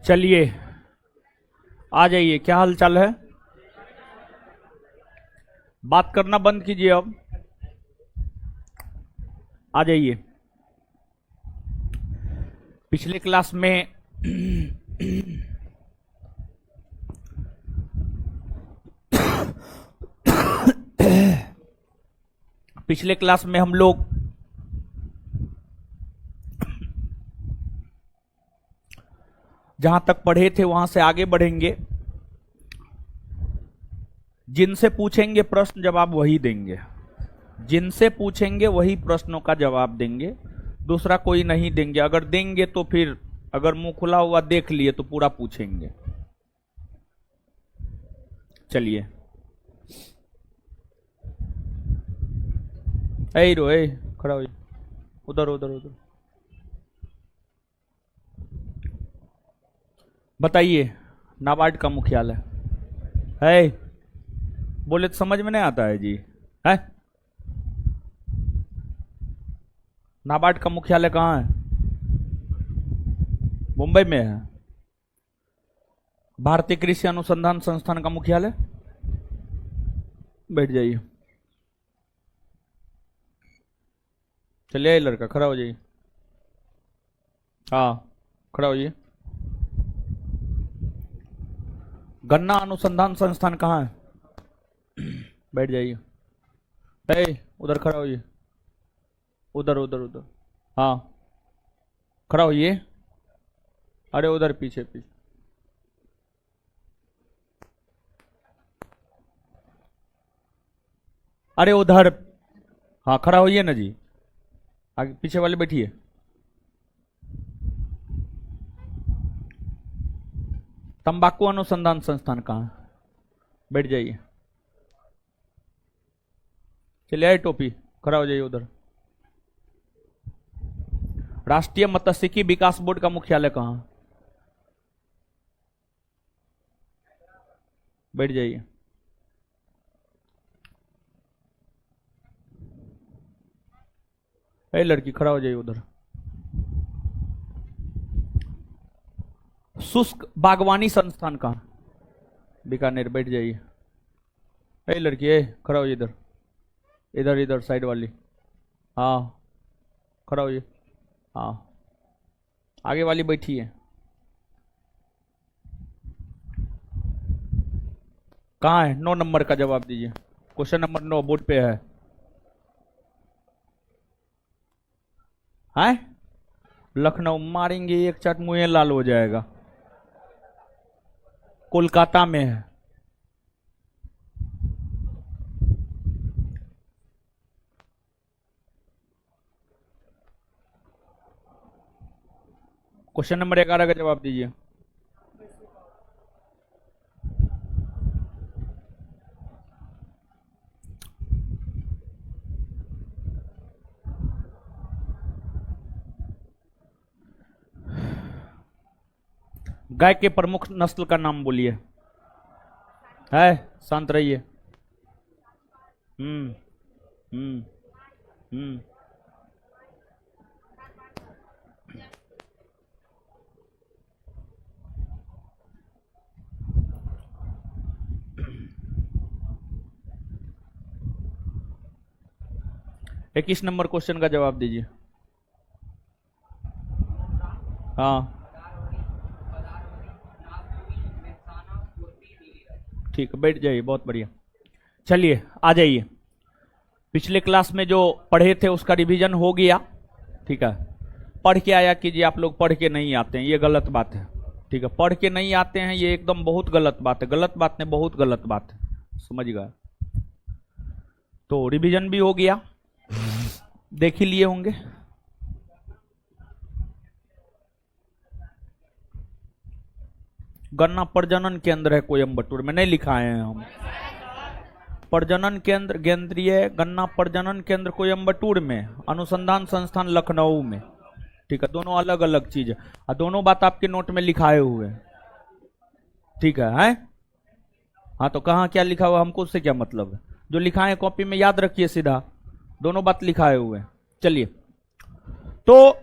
चलिए आ जाइए। क्या हाल चाल है? बात करना बंद कीजिए अब। आ जाइए। पिछले क्लास में पिछले क्लास में हम लोग जहां तक पढ़े थे वहां से आगे बढ़ेंगे। जिनसे पूछेंगे प्रश्न जवाब वही देंगे, जिनसे पूछेंगे वही प्रश्नों का जवाब देंगे, दूसरा कोई नहीं देंगे। अगर देंगे तो फिर अगर मुंह खुला हुआ देख लिए तो पूरा पूछेंगे। चलिए ए रो ए खड़ा हो, उधर उधर उधर। बताइए नाबार्ड का मुख्यालय है? बोले तो समझ में नहीं आता है जी। है नाबार्ड का मुख्यालय कहाँ है? मुंबई में है। भारतीय कृषि अनुसंधान संस्थान का मुख्यालय? बैठ जाइए। चलिए लड़का खड़ा हो जाइए। हाँ खड़ा होइए। गन्ना अनुसंधान संस्थान कहाँ है? बैठ जाइए। उधर खड़ा होइए, उधर उधर उधर। हाँ खड़ा होइए। अरे उधर पीछे पीछे। अरे उधर। हाँ खड़ा होइए ना जी। आगे पीछे वाले बैठिए। तंबाकू अनुसंधान संस्थान कहाँ है? बैठ जाइए। चलिए आए टोपी, खड़ा हो जाइए उधर। राष्ट्रीय मत्स्यिकी विकास बोर्ड का मुख्यालय कहाँ है? बैठ जाइए। ए लड़की खड़ा हो जाइए उधर। शुष्क बागवानी संस्थान कहाँ? बीकानेर। बैठ जाइए। ए लड़की ए खड़ा हो जाइए इधर, इधर इधर साइड वाली। हाँ खड़ा होइए। हाँ आगे वाली बैठी है। कहाँ है? 9 नंबर का जवाब दीजिए। क्वेश्चन नंबर 9 बोर्ड पे है। हैं? लखनऊ मारेंगे एक चाट मुंह लाल हो जाएगा। कोलकाता में है। क्वेश्चन नंबर 11 का जवाब दीजिए। गाय के प्रमुख नस्ल का नाम बोलिए। है? शांत रहिए। हम्म हम्म हम्म। इक्कीस नंबर क्वेश्चन का जवाब दीजिए। हाँ ठीक है, बैठ जाइए। बहुत बढ़िया। चलिए आ जाइए। पिछले क्लास में जो पढ़े थे उसका रिवीजन हो गया। ठीक है, पढ़ के आया कीजिए। आप लोग पढ़ के नहीं आते हैं, ये गलत बात है। ठीक है, पढ़ के नहीं आते हैं ये एकदम बहुत गलत बात है। गलत बात नहीं, बहुत गलत बात है, समझ गए? तो रिवीजन भी हो गया, देख ही लिए होंगे। गन्ना प्रजनन केंद्र है कोयम्बटूर में, नहीं लिखाए हैं हम। प्रजनन केंद्र केंद्रीय गन्ना प्रजनन केंद्र कोयम्बटूर में, अनुसंधान संस्थान लखनऊ में। ठीक है, दोनों अलग अलग चीज है और दोनों बात आपके नोट में लिखाए हुए हैं। ठीक है, हैं? हाँ तो कहाँ क्या लिखा हुआ हमको उससे क्या मतलब है? जो लिखाए कॉपी में याद रखिए सीधा, दोनों बात लिखाए हुए हैं। चलिए, तो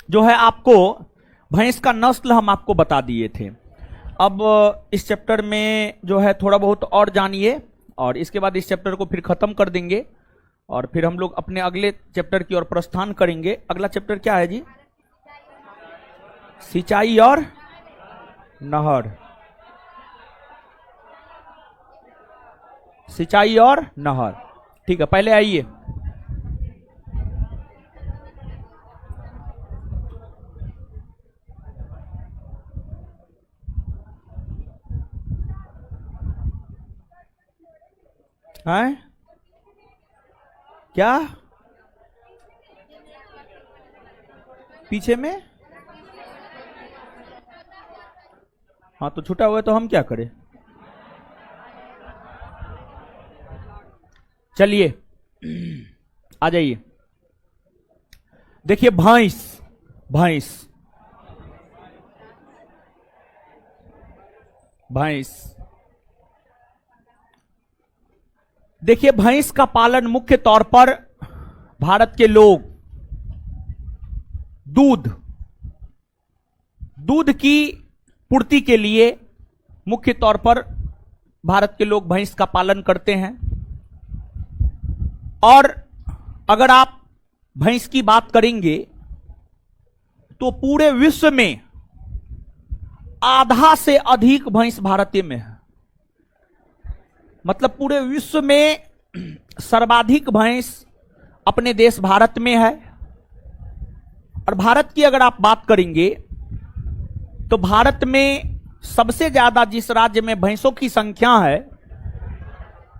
जो है आपको भैंस का नस्ल हम आपको बता दिए थे। अब इस चैप्टर में जो है थोड़ा बहुत और जानिए, और इसके बाद इस चैप्टर को फिर खत्म कर देंगे, और फिर हम लोग अपने अगले चैप्टर की ओर प्रस्थान करेंगे। अगला चैप्टर क्या है जी? सिंचाई और नहर। सिंचाई और नहर, ठीक है। पहले आइए, हैं क्या पीछे में? हाँ तो छूटा हुआ है तो हम क्या करें? चलिए आ जाइए। देखिए भैंस, भैंस, भैंस। देखिए भैंस का पालन मुख्य तौर पर भारत के लोग दूध की पूर्ति के लिए मुख्य तौर पर भारत के लोग भैंस का पालन करते हैं। और अगर आप भैंस की बात करेंगे तो पूरे विश्व में आधा से अधिक भैंस भारतीय में है। मतलब पूरे विश्व में सर्वाधिक भैंस अपने देश भारत में है। और भारत की अगर आप बात करेंगे तो भारत में सबसे ज्यादा जिस राज्य में भैंसों की संख्या है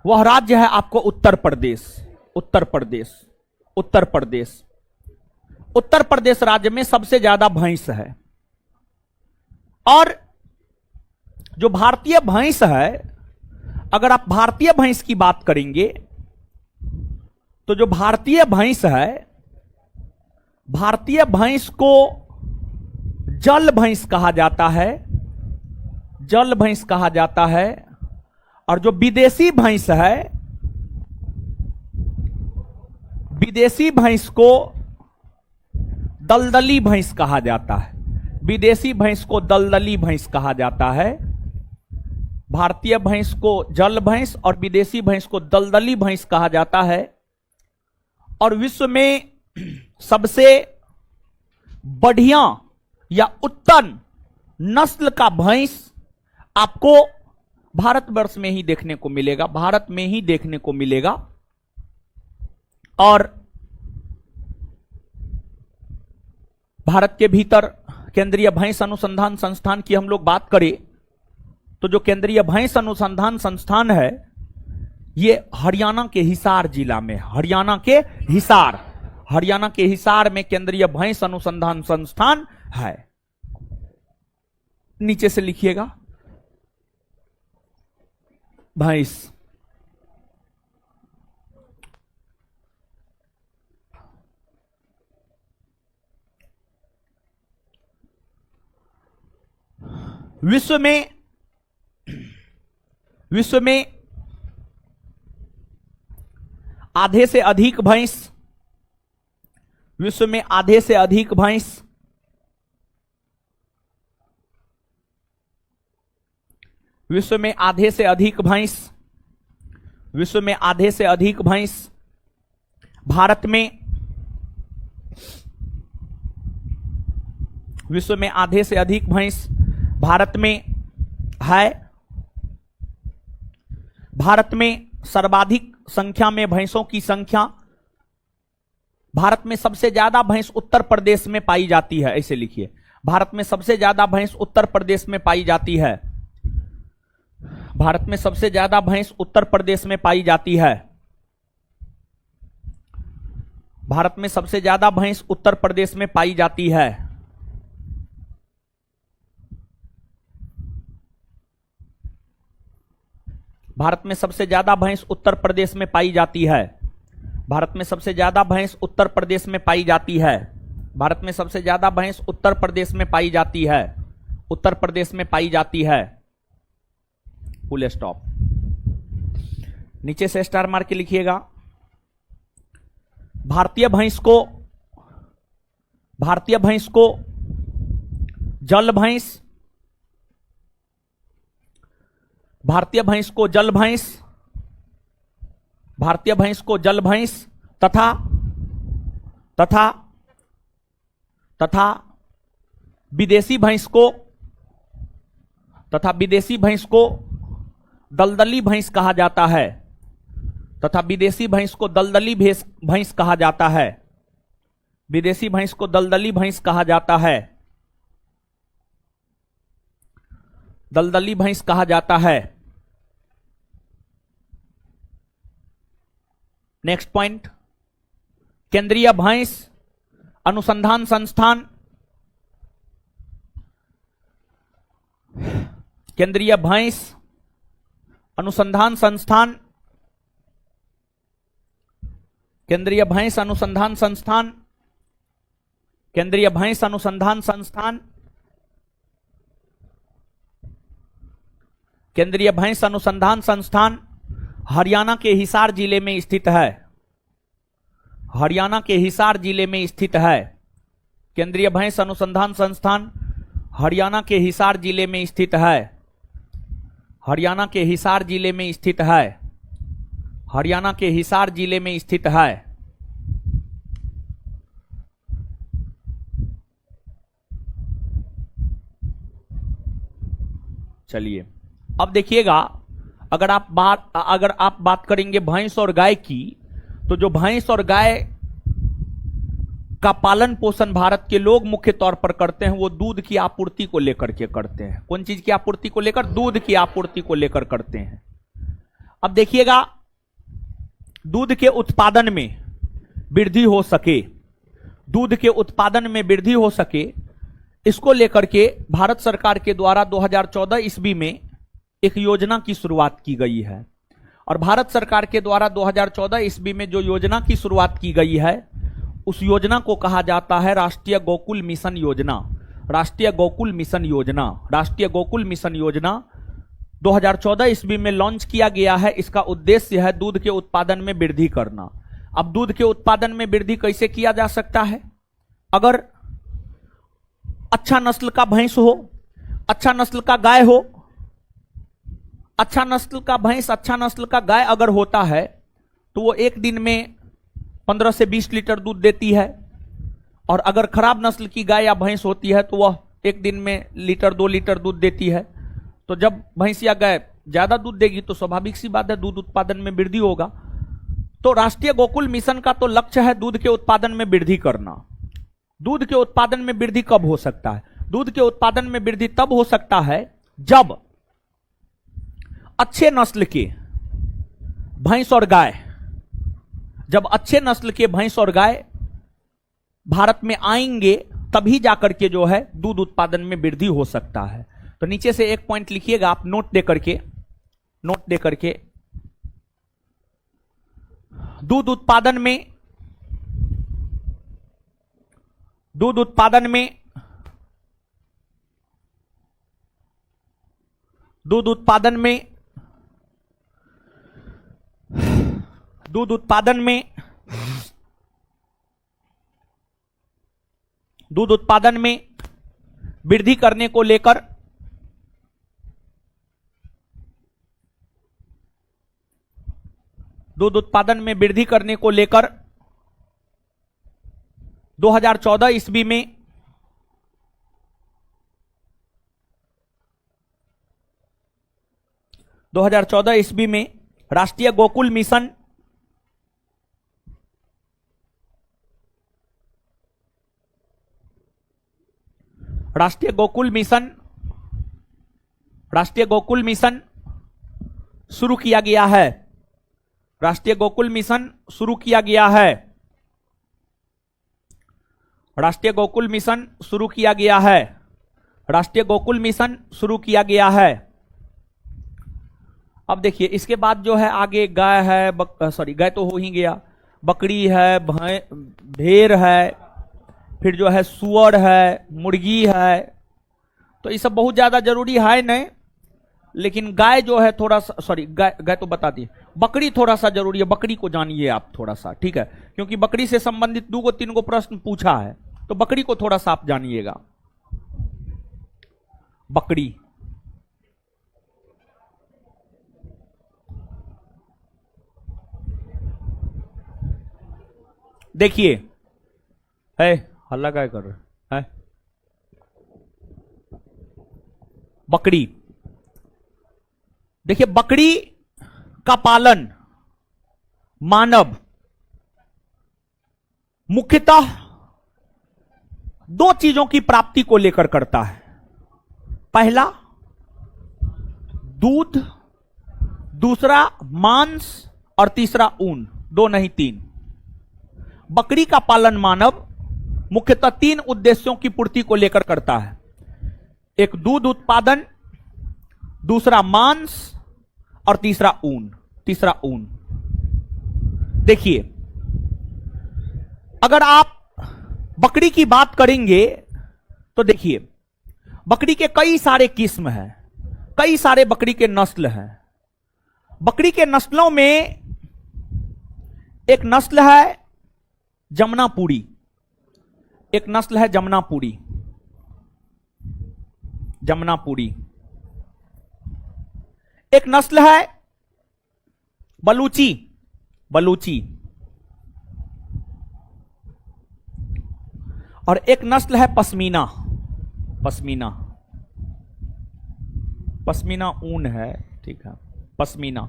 वह राज्य है आपको उत्तर प्रदेश। उत्तर प्रदेश, उत्तर प्रदेश, उत्तर प्रदेश राज्य में सबसे ज्यादा भैंस है। और जो भारतीय भैंस है, अगर आप भारतीय भैंस की बात करेंगे तो जो भारतीय भैंस है, भारतीय भैंस को जल भैंस कहा जाता है, जल भैंस कहा जाता है। और जो विदेशी भैंस है, विदेशी भैंस को दलदली भैंस कहा जाता है। विदेशी भैंस को दलदली भैंस कहा जाता है। भारतीय भैंस को जल भैंस और विदेशी भैंस को दलदली भैंस कहा जाता है। और विश्व में सबसे बढ़िया या उत्तम नस्ल का भैंस आपको भारतवर्ष में ही देखने को मिलेगा, भारत में ही देखने को मिलेगा। और भारत के भीतर केंद्रीय भैंस अनुसंधान संस्थान की हम लोग बात करें तो जो केंद्रीय भैंस अनुसंधान संस्थान है ये हरियाणा के हिसार जिला में, हरियाणा के हिसार में केंद्रीय भैंस अनुसंधान संस्थान है। नीचे से लिखिएगा भैंस। विश्व में आधे से अधिक भैंस, विश्व में आधे से अधिक भैंस विश्व में आधे से अधिक भैंस विश्व में आधे से अधिक भैंस भारत में, विश्व में आधे से अधिक भैंस भारत में है। भारत में सर्वाधिक संख्या में भैंसों की संख्या, भारत में सबसे ज्यादा भैंस उत्तर प्रदेश में पाई जाती है। ऐसे लिखिए, भारत में सबसे ज्यादा भैंस उत्तर प्रदेश में पाई जाती है। भारत में सबसे ज्यादा भैंस उत्तर प्रदेश में पाई जाती है। भारत में सबसे ज्यादा भैंस उत्तर प्रदेश में पाई जाती है। भारत में सबसे ज्यादा भैंस उत्तर प्रदेश में पाई जाती है। भारत में सबसे ज्यादा भैंस उत्तर प्रदेश में पाई जाती है। भारत में सबसे ज्यादा भैंस उत्तर प्रदेश में पाई जाती है। उत्तर प्रदेश में पाई जाती है। Full stop. नीचे से स्टार मार के लिखिएगा। भारतीय भैंस को जल भैंस, भारतीय भैंस को जल भैंस, भारतीय भैंस को जल भैंस तथा तथा तथा विदेशी भैंस को दलदली भैंस कहा जाता है, तथा विदेशी भैंस को दलदली भैंस कहा जाता है, विदेशी भैंस को दलदली भैंस कहा जाता है, दलदली भैंस कहा जाता है। नेक्स्ट पॉइंट, केंद्रीय भैंस अनुसंधान संस्थान, केंद्रीय भैंस अनुसंधान संस्थान, केंद्रीय भैंस अनुसंधान संस्थान, केंद्रीय भैंस अनुसंधान संस्थान, केंद्रीय भैंस अनुसंधान संस्थान हरियाणा के हिसार जिले में स्थित है, हरियाणा के हिसार जिले में स्थित है। केंद्रीय भैंस अनुसंधान संस्थान हरियाणा के हिसार जिले में स्थित है, हरियाणा के हिसार जिले में स्थित है, हरियाणा के हिसार जिले में स्थित है। चलिए अब देखिएगा, अगर आप बात करेंगे भैंस और गाय की, तो जो भैंस और गाय का पालन पोषण भारत के लोग मुख्य तौर पर करते हैं, वो दूध की आपूर्ति को लेकर के करते हैं। कौन चीज की आपूर्ति को लेकर? दूध की आपूर्ति को लेकर करते हैं। अब देखिएगा, दूध के उत्पादन में वृद्धि हो सके, दूध के उत्पादन में वृद्धि हो सके, इसको लेकर के भारत सरकार के द्वारा 2014 ईस्वी में एक योजना की शुरुआत की गई है। और भारत सरकार के द्वारा 2014 ईस्वी में जो योजना की शुरुआत की गई है, उस योजना को कहा जाता है राष्ट्रीय गोकुल मिशन योजना। राष्ट्रीय गोकुल मिशन योजना, राष्ट्रीय गोकुल मिशन योजना 2014 ईस्वी में लॉन्च किया गया है। इसका उद्देश्य है दूध के उत्पादन में वृद्धि करना। अब दूध के उत्पादन में वृद्धि कैसे किया जा सकता है? अगर अच्छा नस्ल का भैंस हो, अच्छा नस्ल का गाय हो, अच्छा नस्ल का भैंस, अच्छा नस्ल का गाय अगर होता है तो वो एक दिन में 15 से 20 लीटर दूध देती है। और अगर खराब नस्ल की गाय या भैंस होती है तो वह एक दिन में लीटर 2 लीटर दूध देती है। तो जब भैंस या गाय ज्यादा दूध देगी तो स्वाभाविक सी बात है दूध उत्पादन में वृद्धि होगा। तो राष्ट्रीय गोकुल मिशन का तो लक्ष्य है दूध के उत्पादन में वृद्धि करना। दूध के उत्पादन में वृद्धि कब हो सकता है? दूध के उत्पादन में वृद्धि तब हो सकता है जब अच्छे नस्ल के भैंस और गाय, जब अच्छे नस्ल के भैंस और गाय भारत में आएंगे, तभी जाकर के जो है दूध उत्पादन में वृद्धि हो सकता है। तो नीचे से एक पॉइंट लिखिएगा आप, नोट दे करके, दूध उत्पादन में, दूध उत्पादन में, दूध उत्पादन में, दूध उत्पादन में, दूध उत्पादन में वृद्धि करने को लेकर दूध उत्पादन में वृद्धि करने को लेकर 2014 ईस्वी में राष्ट्रीय गोकुल मिशन, राष्ट्रीय गोकुल मिशन शुरू किया गया है। राष्ट्रीय गोकुल मिशन शुरू किया गया है। राष्ट्रीय गोकुल मिशन शुरू किया गया है। राष्ट्रीय गोकुल मिशन शुरू किया गया है। अब देखिए इसके बाद जो है आगे गाय है, गाय तो हो ही गया, बकरी है, भेड़ है, फिर जो है सुअर है, मुर्गी है। तो ये सब बहुत ज्यादा जरूरी है नहीं, लेकिन गाय जो है थोड़ा सा, गाय तो बता दी, बकरी थोड़ा सा जरूरी है। बकरी को जानिए आप थोड़ा सा, ठीक है, क्योंकि बकरी से संबंधित 2-3 प्रश्न पूछा है, तो बकरी को थोड़ा सा आप जानिएगा। बकरी। देखिए, है हल्ला क्या कर रहे है? बकरी। देखिए, बकरी का पालन मानव मुख्यतः दो चीजों की प्राप्ति को लेकर करता है। पहला दूध, दूसरा मांस और तीसरा ऊन। दो नहीं, तीन। बकरी का पालन मानव मुख्यतः तीन उद्देश्यों की पूर्ति को लेकर करता है। एक दूध उत्पादन, दूसरा मांस और तीसरा ऊन। देखिए, अगर आप बकरी की बात करेंगे तो देखिए, बकरी के कई सारे किस्म हैं, कई सारे बकरी के नस्ल हैं। बकरी के नस्लों में एक नस्ल है जमनापुरी, एक नस्ल है जमनापुरी। एक नस्ल है बलूची। और एक नस्ल है पश्मीना। पश्मीना ऊन है, ठीक है, पश्मीना।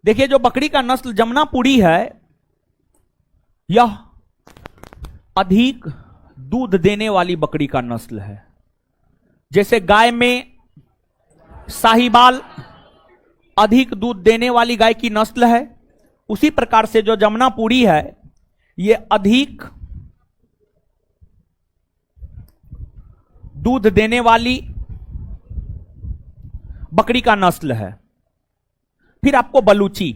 देखिए, जो बकरी का नस्ल जमनापुरी है, यह अधिक दूध देने वाली बकरी का नस्ल है। जैसे गाय में साहीवाल अधिक दूध देने वाली गाय की नस्ल है, उसी प्रकार से जो जमनापुरी है, यह अधिक दूध देने वाली बकरी का नस्ल है। फिर आपको बलूची।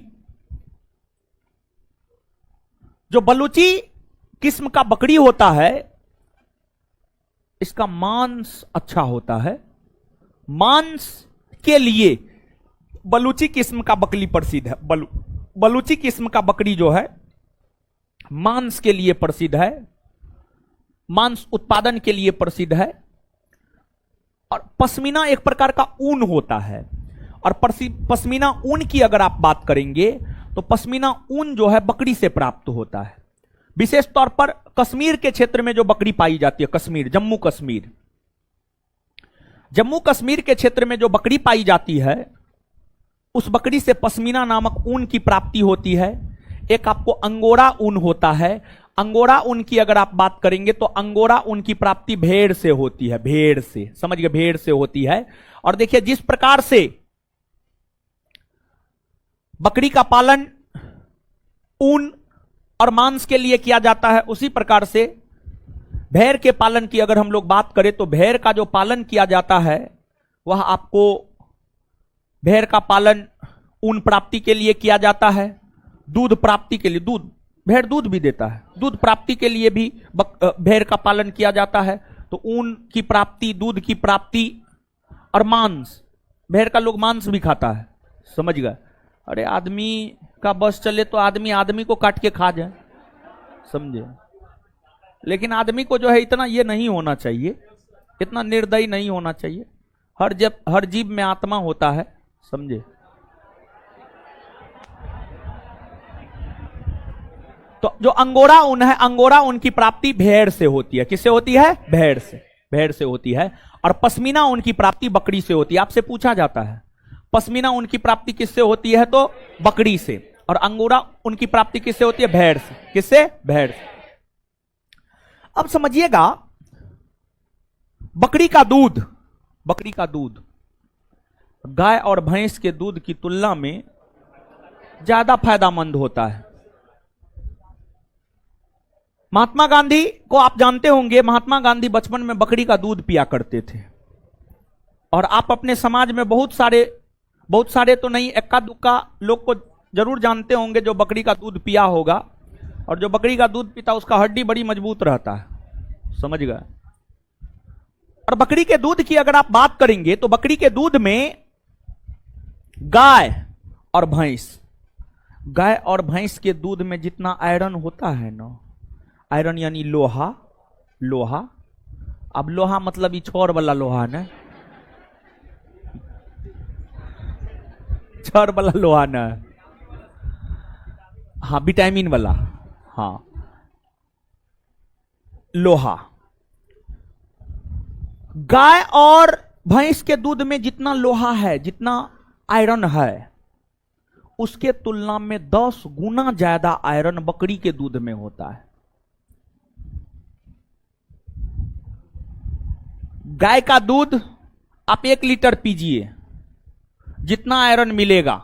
जो बलूची किस्म का बकरी होता है, इसका मांस अच्छा होता है। मांस के लिए बलूची किस्म का बकरी प्रसिद्ध है। बलूची किस्म का बकरी जो है मांस के लिए प्रसिद्ध है, मांस उत्पादन के लिए प्रसिद्ध है। और पश्मीना एक प्रकार का ऊन होता है। और पश्मीना ऊन की अगर आप बात करेंगे तो पश्मीना ऊन जो है बकरी से प्राप्त होता है। विशेष तौर पर कश्मीर के क्षेत्र में जो बकरी पाई जाती है, कश्मीर, जम्मू कश्मीर के क्षेत्र में जो बकरी पाई जाती है, उस बकरी से पश्मीना नामक ऊन की प्राप्ति होती है। एक आपको अंगोरा ऊन होता है। अंगोरा ऊन की अगर आप बात करेंगे तो अंगोरा ऊन की प्राप्ति भेड़ से होती है, भेड़ से, समझिए, भेड़ से होती है। और देखिए, जिस प्रकार से बकरी का पालन ऊन और मांस के लिए किया जाता है, उसी प्रकार से भेड़ के पालन की अगर हम लोग बात करें तो भेड़ का जो पालन किया जाता है, वह आपको भेड़ का पालन ऊन प्राप्ति के लिए किया जाता है। दूध प्राप्ति के लिए, दूध, भेड़ दूध भी देता है, दूध प्राप्ति के लिए भी भेड़ का पालन किया जाता है। तो ऊन की प्राप्ति, दूध की प्राप्ति और मांस, भेड़ का लोग मांस भी खाता है, समझ गए। अरे आदमी का बस चले तो आदमी को काट के खा जाए, समझे। लेकिन आदमी को जो है इतना ये नहीं होना चाहिए, इतना निर्दयी नहीं होना चाहिए। हर जीव में आत्मा होता है, समझे। तो जो अंगोरा ऊन है, अंगोरा ऊन की प्राप्ति भेड़ से होती है। किससे होती है? भेड़ से होती है। और पश्मीना ऊन की प्राप्ति बकरी से होती है। आपसे पूछा जाता है पश्मीना ऊन की प्राप्ति किससे होती है, तो बकरी से। और अंगोरा ऊन की प्राप्ति किससे होती है? भेड़ से। किससे? भेड़ से। अब समझिएगा, बकरी का दूध गाय और भैंस के दूध की तुलना में ज्यादा फायदेमंद होता है। महात्मा गांधी को आप जानते होंगे, महात्मा गांधी बचपन में बकरी का दूध पिया करते थे। और आप अपने समाज में बहुत सारे तो नहीं, एक्का दुक्का लोग को जरूर जानते होंगे जो बकरी का दूध पिया होगा। और जो बकरी का दूध पीता उसका हड्डी बड़ी मजबूत रहता है, समझ गए। और बकरी के दूध की अगर आप बात करेंगे तो बकरी के दूध में गाय और भैंस के दूध में जितना आयरन होता है ना, आयरन यानी लोहा। अब लोहा मतलब इछोर वाला लोहा ना, क्षार वाला लोहा ना है, हाँ विटामिन वाला, हाँ लोहा। गाय और भैंस के दूध में जितना लोहा है, जितना आयरन है, उसके तुलना में 10 गुना ज्यादा आयरन बकरी के दूध में होता है। गाय का दूध आप 1 लीटर पीजिए, जितना आयरन मिलेगा,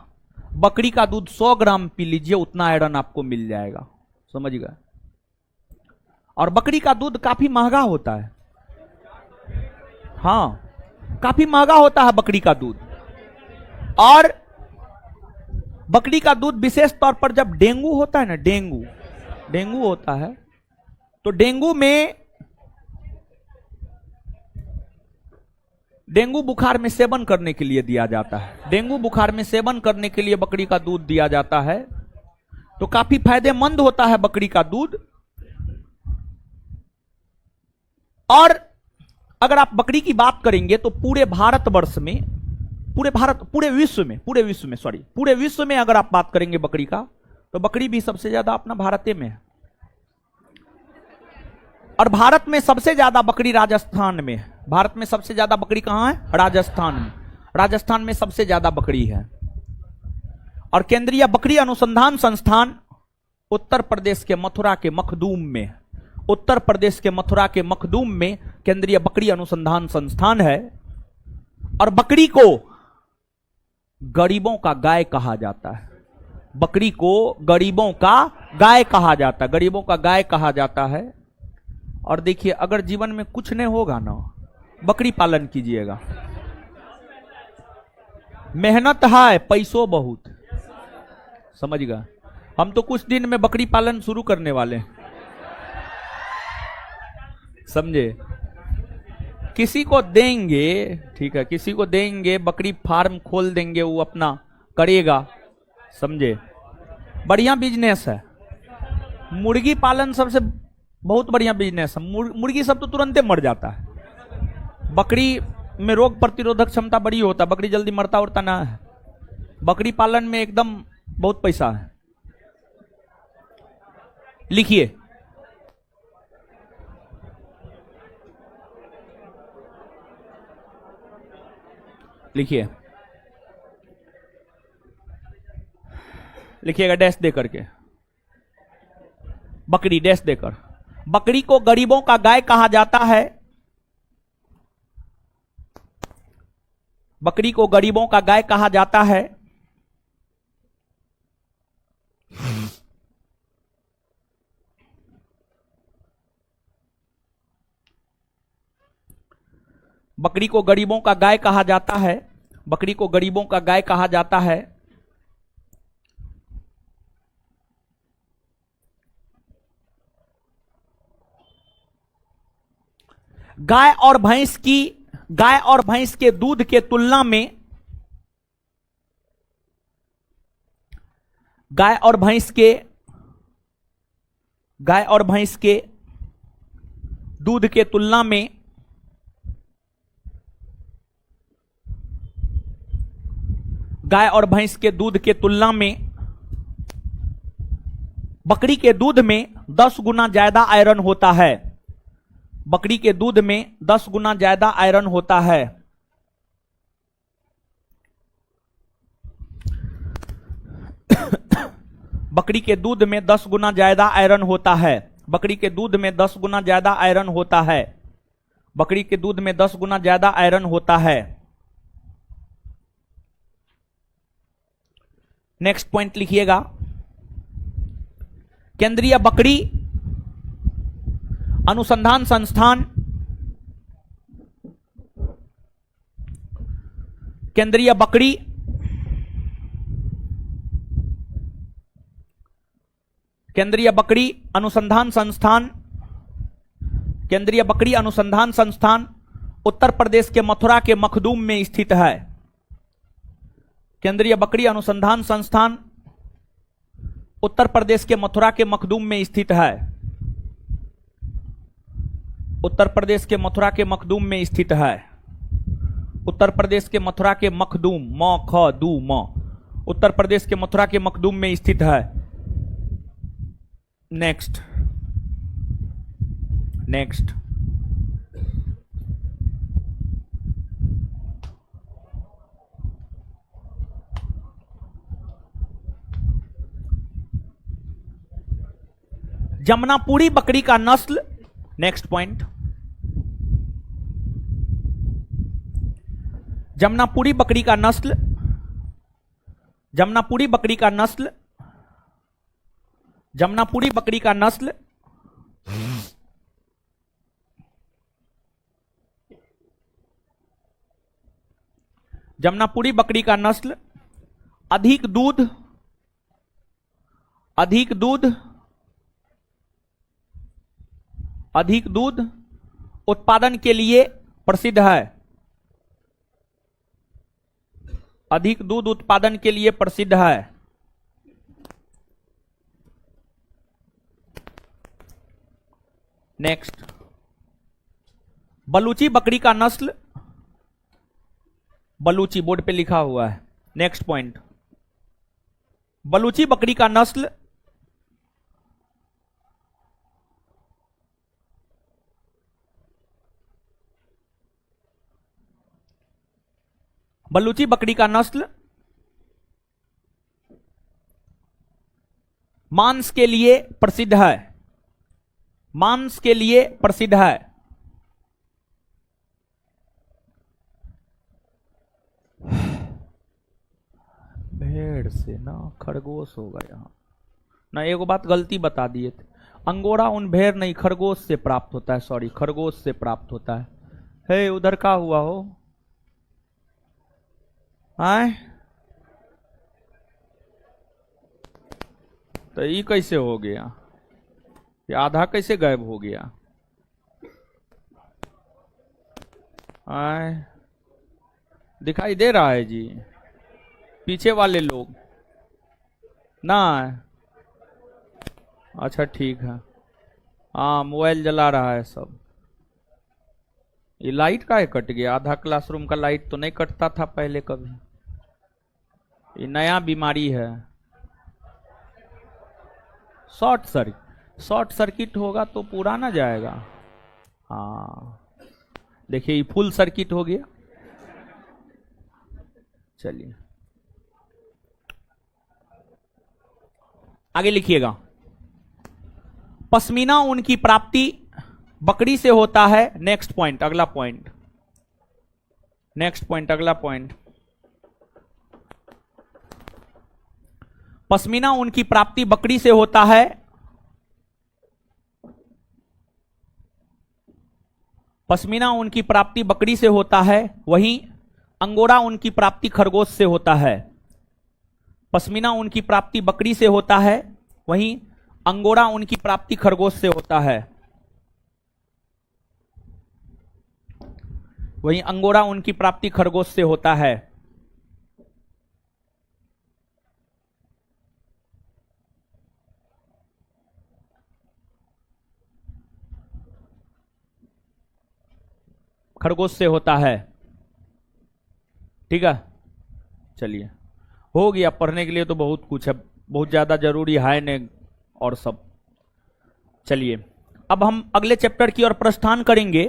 बकरी का दूध 100 ग्राम पी लीजिए, उतना आयरन आपको मिल जाएगा। समझ गए? और बकरी का दूध काफी महंगा होता है, हाँ काफी महंगा होता है बकरी का दूध। और बकरी का दूध विशेष तौर पर जब डेंगू होता है ना, डेंगू होता है, तो डेंगू बुखार में सेवन करने के लिए दिया जाता है। डेंगू बुखार में सेवन करने के लिए बकरी का दूध दिया जाता है, तो काफी फायदेमंद होता है बकरी का दूध। और अगर आप बकरी की बात करेंगे तो पूरे भारतवर्ष में, पूरे विश्व में अगर आप बात करेंगे बकरी का, तो बकरी भी सबसे ज्यादा अपना भारत में है। और भारत में सबसे ज्यादा बकरी राजस्थान में है। भारत में सबसे ज्यादा बकरी कहां है? राजस्थान में। राजस्थान में सबसे ज्यादा बकरी है। और केंद्रीय बकरी अनुसंधान संस्थान उत्तर प्रदेश के मथुरा के मखदूम में केंद्रीय बकरी अनुसंधान संस्थान है। और बकरी को गरीबों का गाय कहा जाता है। बकरी को गरीबों का गाय कहा जाता है। और देखिए, अगर जीवन में कुछ नहीं होगा ना, बकरी पालन कीजिएगा। मेहनत है, पैसों बहुत। समझ गए? हम तो कुछ दिन में बकरी पालन शुरू करने वाले हैं, समझे? किसी को देंगे, ठीक है, किसी को देंगे, बकरी फार्म खोल देंगे, वो अपना करेगा, समझे? बढ़िया बिजनेस है। मुर्गी पालन सबसे बहुत बढ़िया बिजनेस है। मुर्गी सब तो तुरंते मर जाता है। बकरी में रोग प्रतिरोधक क्षमता बड़ी होता है, बकरी जल्दी मरता उड़ता ना है। बकरी पालन में एकदम बहुत पैसा है। लिखिए, लिखिएगा डैश दे करके, बकरी डैश देकर। बकरी को गरीबों का गाय कहा जाता है। बकरी को गरीबों का गाय कहा जाता है। बकरी को गरीबों का गाय कहा जाता है। बकरी को गरीबों का गाय कहा जाता है। गाय और भैंस के दूध के तुलना में, गाय और भैंस के दूध के तुलना में गाय और भैंस के दूध के तुलना में बकरी के दूध में 10 गुना ज्यादा आयरन होता है। बकरी के दूध में 10 गुना ज्यादा आयरन होता है। बकरी के दूध में 10 गुना ज्यादा आयरन होता है। बकरी के दूध में 10 गुना ज्यादा आयरन होता है। बकरी के दूध में 10 गुना ज्यादा आयरन होता है। नेक्स्ट पॉइंट लिखिएगा, केंद्रीय बकरी अनुसंधान संस्थान, केंद्रीय बकरी अनुसंधान संस्थान, केंद्रीय बकरी अनुसंधान संस्थान उत्तर प्रदेश के मथुरा के मखदूम में स्थित है। केंद्रीय बकरी अनुसंधान संस्थान उत्तर प्रदेश के मथुरा के मखदूम में स्थित है। उत्तर प्रदेश के मथुरा के मखदूम में स्थित है। उत्तर प्रदेश के मथुरा के मखदूम, म ख दू म, उत्तर प्रदेश के मथुरा के मखदूम में स्थित है। नेक्स्ट नेक्स्ट जमनापुरी बकरी का नस्ल, नेक्स्ट पॉइंट, जमनापुरी बकरी का नस्ल, जमनापुरी बकरी का नस्ल, जमनापुरी बकरी का नस्ल जमनापुरी बकरी का नस्ल अधिक दूध, अधिक दूध, अधिक दूध उत्पादन के लिए प्रसिद्ध है, अधिक दूध उत्पादन के लिए प्रसिद्ध है। नेक्स्ट, बलूची बकरी का नस्ल, बलूची बोर्ड पे लिखा हुआ है। नेक्स्ट पॉइंट, बलूची बकरी का नस्ल बलूची बकरी का नस्ल मांस के लिए प्रसिद्ध है, मांस के लिए प्रसिद्ध है। भेड़ से ना खरगोश होगा यहां ना, एगो बात गलती बता दिए थे, अंगोरा उन भेड़ नहीं खरगोश से प्राप्त होता है, सॉरी खरगोश से प्राप्त होता है। हे उधर का हुआ हो आए, तो ये कैसे हो गया, ये आधा कैसे गायब हो गया आए, दिखाई दे रहा है जी पीछे वाले लोग ना। अच्छा ठीक है, हाँ मोबाइल जला रहा है सब। ये लाइट का है कट गया, आधा क्लासरूम का लाइट तो नहीं कटता था पहले कभी, ये नया बीमारी है। शॉर्ट सर्किट होगा तो पूरा ना जाएगा। हाँ देखिए ये फुल सर्किट हो गया। चलिए आगे लिखिएगा, पश्मीना ऊन की प्राप्ति बकरी से होता है। नेक्स्ट पॉइंट, अगला पॉइंट, नेक्स्ट पॉइंट, अगला पॉइंट, पश्मीना ऊन की प्राप्ति बकरी से होता है। पश्मीना ऊन की प्राप्ति बकरी से होता है, वहीं अंगोरा ऊन की प्राप्ति खरगोश से होता है। पश्मीना ऊन की प्राप्ति बकरी से होता है, वहीं अंगोरा ऊन की प्राप्ति खरगोश से होता है। वहीं अंगोरा ऊन की प्राप्ति खरगोश से होता है। खरगोश से होता है, ठीक है। चलिए हो गया, पढ़ने के लिए तो बहुत कुछ है, बहुत ज्यादा जरूरी है ने और सब। चलिए अब हम अगले चैप्टर की ओर प्रस्थान करेंगे।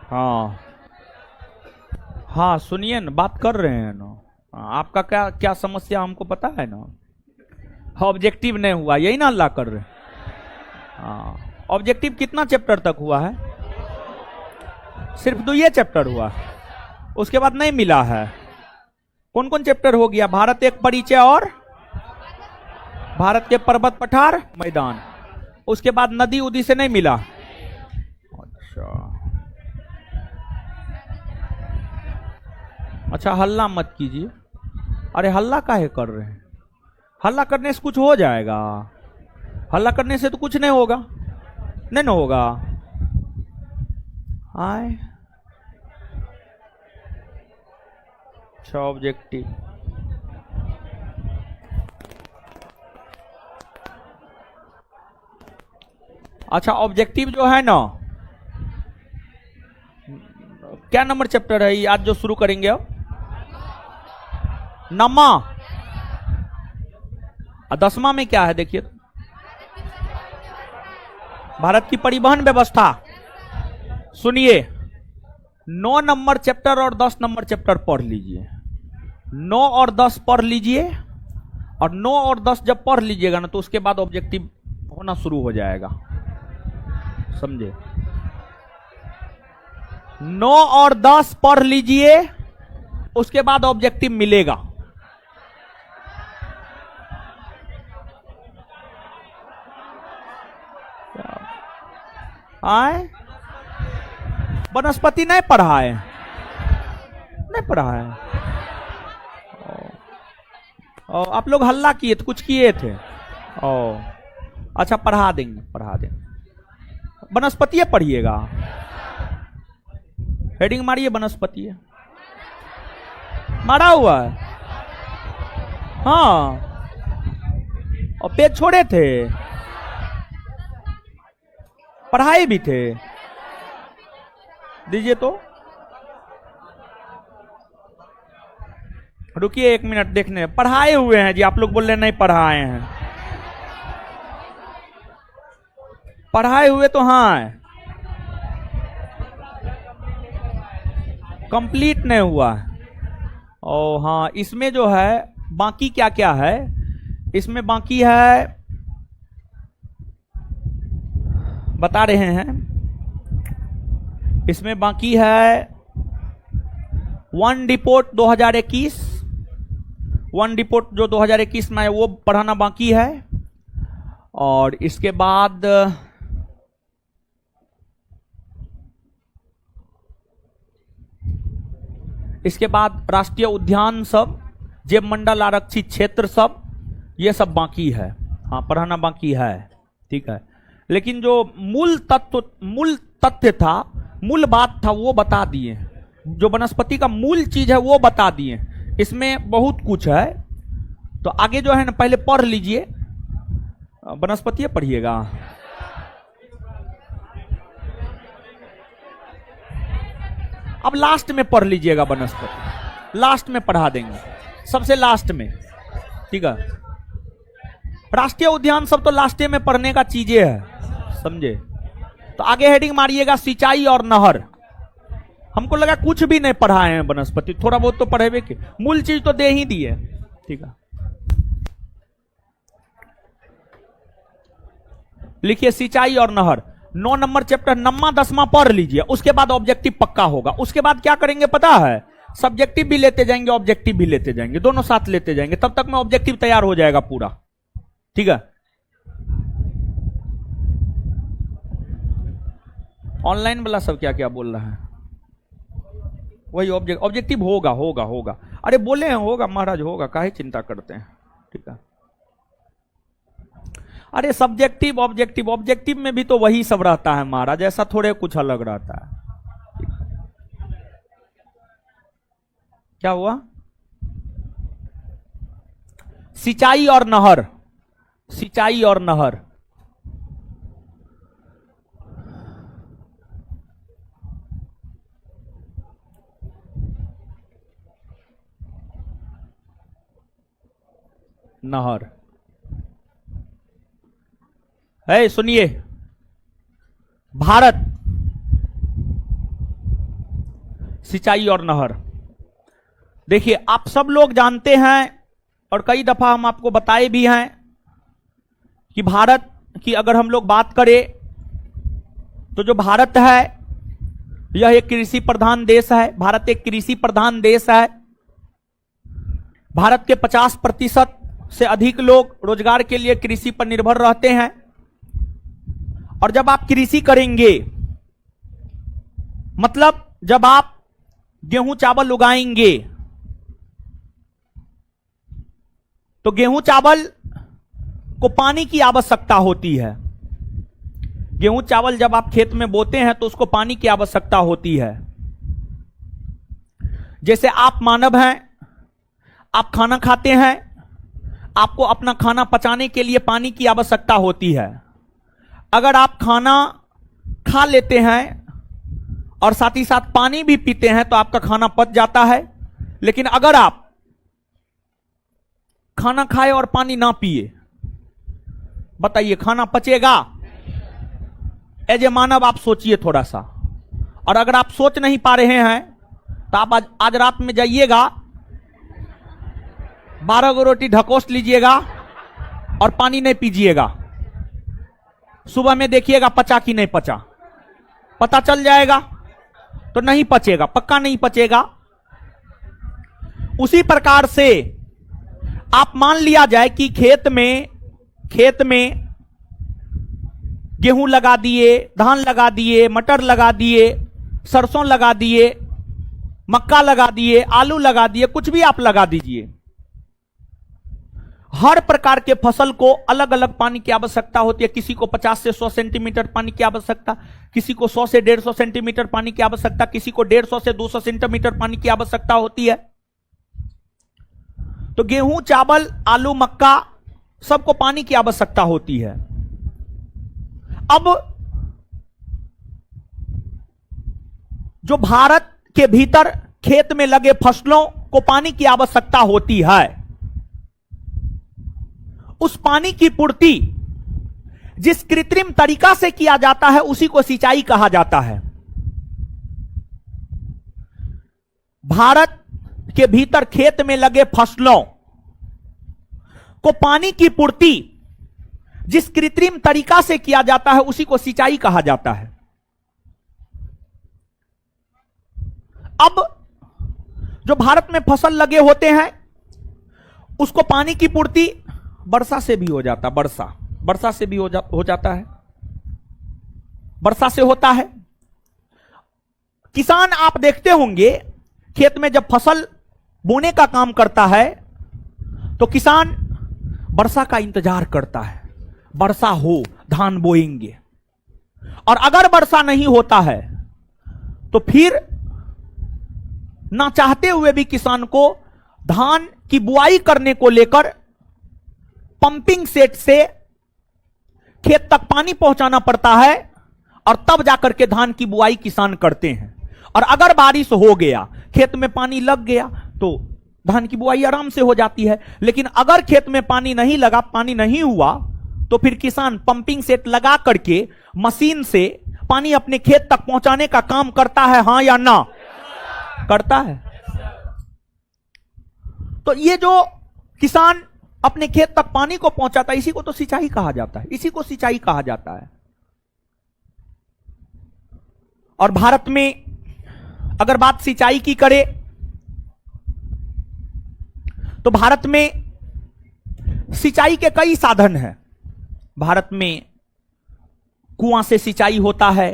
हाँ हाँ सुनिए ना, बात कर रहे हैं ना, आपका क्या क्या समस्या हमको पता है ना। ऑब्जेक्टिव नहीं हुआ, यही ना अल्लाह कर रहे। हाँ ऑब्जेक्टिव कितना चैप्टर तक हुआ है, सिर्फ 2 चैप्टर हुआ, उसके बाद नहीं मिला है। कौन कौन चैप्टर हो गया, भारत एक परिचय और भारत के पर्वत पठार मैदान, उसके बाद नदी उदी से नहीं मिला। अच्छा हल्ला मत कीजिए, अरे हल्ला काहे कर रहे हैं, हल्ला करने से कुछ हो जाएगा, हल्ला करने से तो कुछ नहीं होगा, नहीं ना होगा। आए अच्छा ऑब्जेक्टिव, अच्छा ऑब्जेक्टिव जो है ना, क्या नंबर चैप्टर है ये आज जो शुरू करेंगे अब, नमा। और 10वां में क्या है देखिए, भारत की परिवहन व्यवस्था। सुनिए, 9 नंबर चैप्टर और 10 नंबर चैप्टर पढ़ लीजिए। 9 और 10 पढ़ लीजिए, और 9 और 10 जब पढ़ लीजिएगा ना तो उसके बाद ऑब्जेक्टिव होना शुरू हो जाएगा, समझे। 9 और 10 पढ़ लीजिए, उसके बाद ऑब्जेक्टिव मिलेगा। आए, वनस्पति नहीं पढ़ा है, नहीं पढ़ा है। आप लोग हल्ला किए थे, कुछ किए थे। अच्छा, पढ़ा देंगे, पढ़ा देंगे। वनस्पति पढ़िएगा, हेडिंग मारिए वनस्पति, मारा हुआ है। हाँ, और पेज छोड़े थे, पढ़ाए भी थे। दीजिए तो, रुकिए 1 मिनट देखने। पढ़ाए हुए हैं जी, आप लोग बोल रहे नहीं पढ़ाए हैं। पढ़ाए हुए तो हाँ, कंप्लीट नहीं हुआ है। और हाँ, इसमें जो है बाकी क्या क्या है, इसमें बाकी है बता रहे हैं। इसमें बाकी है वन रिपोर्ट 2021, वन रिपोर्ट जो 2021 में है वो पढ़ाना बाकी है। और इसके बाद राष्ट्रीय उद्यान सब, जैव मंडल आरक्षित क्षेत्र सब, ये सब बाकी है। हाँ, पढ़ाना बाकी है, ठीक है। लेकिन जो मूल तथ्य था, मूल बात था, वो बता दिए। जो वनस्पति का मूल चीज है वो बता दिए। इसमें बहुत कुछ है, तो आगे जो है ना पहले पढ़ लीजिए। वनस्पति पढ़िएगा। अब लास्ट में पढ़ लीजिएगा वनस्पति, लास्ट में पढ़ा देंगे, सबसे लास्ट में, ठीक है। राष्ट्रीय उद्यान सब तो लास्ट में पढ़ने का चीजें है, समझे। तो आगे हेडिंग मारिएगा सिंचाई और नहर। हमको लगा कुछ भी नहीं पढ़ाए हैं वनस्पति, थोड़ा बहुत तो पढ़ेबे के, मूल चीज तो दे ही दिए, ठीक है। लिखिए सिंचाई और नहर। 9 नंबर चैप्टर 9वां 10वां पढ़ लीजिए, उसके बाद ऑब्जेक्टिव पक्का होगा। उसके बाद क्या करेंगे पता है, सब्जेक्टिव भी लेते जाएंगे, ऑब्जेक्टिव भी लेते जाएंगे, दोनों साथ लेते जाएंगे। तब तक में ऑब्जेक्टिव तैयार हो जाएगा पूरा, ठीक है। ऑनलाइन वाला सब क्या क्या बोल रहा है, वही ऑब्जेक्टिव होगा होगा होगा। अरे बोले हैं होगा महाराज, होगा, काहे चिंता करते हैं, ठीक है। अरे सब्जेक्टिव ऑब्जेक्टिव, ऑब्जेक्टिव में भी तो वही सब रहता है महाराज, ऐसा थोड़े कुछ अलग रहता है। क्या हुआ, सिंचाई और नहर, सिंचाई और नहर। नहर है, सुनिए, भारत, सिंचाई और नहर। देखिए, आप सब लोग जानते हैं और कई दफा हम आपको बताए भी हैं कि भारत की अगर हम लोग बात करें तो जो भारत है यह एक कृषि प्रधान देश है। भारत एक कृषि प्रधान देश है। भारत के 50% से अधिक लोग रोजगार के लिए कृषि पर निर्भर रहते हैं। और जब आप कृषि करेंगे, मतलब जब आप गेहूं चावल उगाएंगे, तो गेहूं चावल को पानी की आवश्यकता होती है। गेहूं चावल जब आप खेत में बोते हैं तो उसको पानी की आवश्यकता होती है। जैसे आप मानव हैं, आप खाना खाते हैं, आपको अपना खाना पचाने के लिए पानी की आवश्यकता होती है। अगर आप खाना खा लेते हैं और साथ ही साथ पानी भी पीते हैं तो आपका खाना पच जाता है। लेकिन अगर आप खाना खाए और पानी ना पिए, बताइए खाना पचेगा? एज ए मानव आप सोचिए थोड़ा सा। और अगर आप सोच नहीं पा रहे हैं तो आप आज रात में जाइएगा, 12 गो रोटी ढकोस लीजिएगा और पानी नहीं पीजिएगा। सुबह में देखिएगा पचा कि नहीं पचा, पता चल जाएगा। तो नहीं पचेगा, पक्का नहीं पचेगा। उसी प्रकार से आप मान लिया जाए कि खेत में गेहूं लगा दिए, धान लगा दिए, मटर लगा दिए, सरसों लगा दिए, मक्का लगा दिए, आलू लगा दिए, कुछ भी आप लगा दीजिए। हर प्रकार के फसल को अलग अलग पानी की आवश्यकता होती है। किसी को 50 से 100 सेंटीमीटर पानी की आवश्यकता, किसी को 100 से 150 सेंटीमीटर पानी की आवश्यकता, किसी को 150 से 200 सेंटीमीटर पानी की आवश्यकता होती है। तो गेहूं, चावल, आलू, मक्का सबको पानी की आवश्यकता होती है। अब जो भारत के भीतर खेत में लगे फसलों को पानी की आवश्यकता होती है, उस पानी की पूर्ति जिस कृत्रिम तरीका से किया जाता है उसी को सिंचाई कहा जाता है। भारत के भीतर खेत में लगे फसलों को पानी की पूर्ति जिस कृत्रिम तरीका से किया जाता है उसी को सिंचाई कहा जाता है। अब जो भारत में फसल लगे होते हैं उसको पानी की पूर्ति वर्षा से भी हो जाता, वर्षा से भी हो जाता है, वर्षा से होता है। किसान आप देखते होंगे खेत में जब फसल बोने का काम करता है तो किसान वर्षा का इंतजार करता है, वर्षा हो धान बोएंगे। और अगर वर्षा नहीं होता है तो फिर ना चाहते हुए भी किसान को धान की बुआई करने को लेकर पंपिंग सेट से खेत तक पानी पहुंचाना पड़ता है और तब जाकर के धान की बुआई किसान करते हैं। और अगर बारिश हो गया, खेत में पानी लग गया तो धान की बुआई आराम से हो जाती है। लेकिन अगर खेत में पानी नहीं लगा, पानी नहीं हुआ, तो फिर किसान पंपिंग सेट लगा करके मशीन से पानी अपने खेत तक पहुंचाने का काम करता है, हां या ना? करता है। तो ये जो किसान अपने खेत तक पानी को पहुंचाता है इसी को तो सिंचाई कहा जाता है, इसी को सिंचाई कहा जाता है। और भारत में अगर बात सिंचाई की करें तो भारत में सिंचाई के कई साधन हैं। भारत में कुआं से सिंचाई होता है।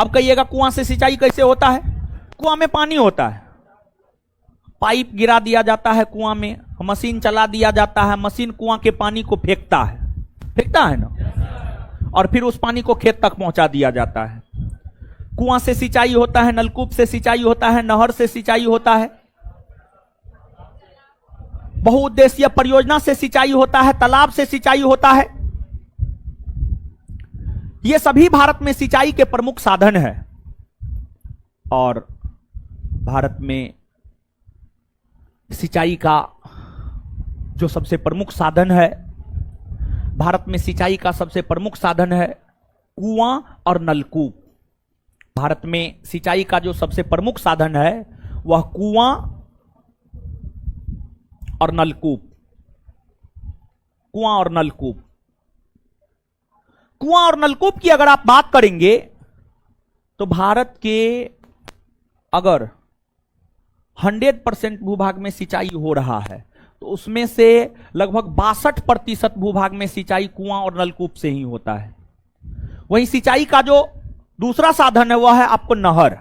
अब कहिएगा कुआं से सिंचाई कैसे होता है? कुआं में पानी होता है, पाइप गिरा दिया जाता है कुआं में, मशीन चला दिया जाता है, मशीन कुआं के पानी को फेंकता है ना, और फिर उस पानी को खेत तक पहुंचा दिया जाता है। कुआं से सिंचाई होता है, नलकूप से सिंचाई होता है, नहर से सिंचाई होता है, बहुउद्देशीय परियोजना से सिंचाई होता है, तालाब से सिंचाई होता है। ये सभी भारत में सिंचाई के प्रमुख साधन हैं। और भारत में सिंचाई का जो सबसे प्रमुख साधन है, भारत में सिंचाई का सबसे प्रमुख साधन है कुआं और नलकूप। भारत में सिंचाई का जो सबसे प्रमुख साधन है वह कुआं और नलकूप, कुआं और नलकूप। कुआं और नलकूप की अगर आप बात करेंगे तो भारत के अगर 100% भूभाग में सिंचाई हो रहा है तो उसमें से लगभग 62% भूभाग में सिंचाई कुआं और नलकूप से ही होता है। वहीं सिंचाई का जो दूसरा साधन है वह है आपको नहर।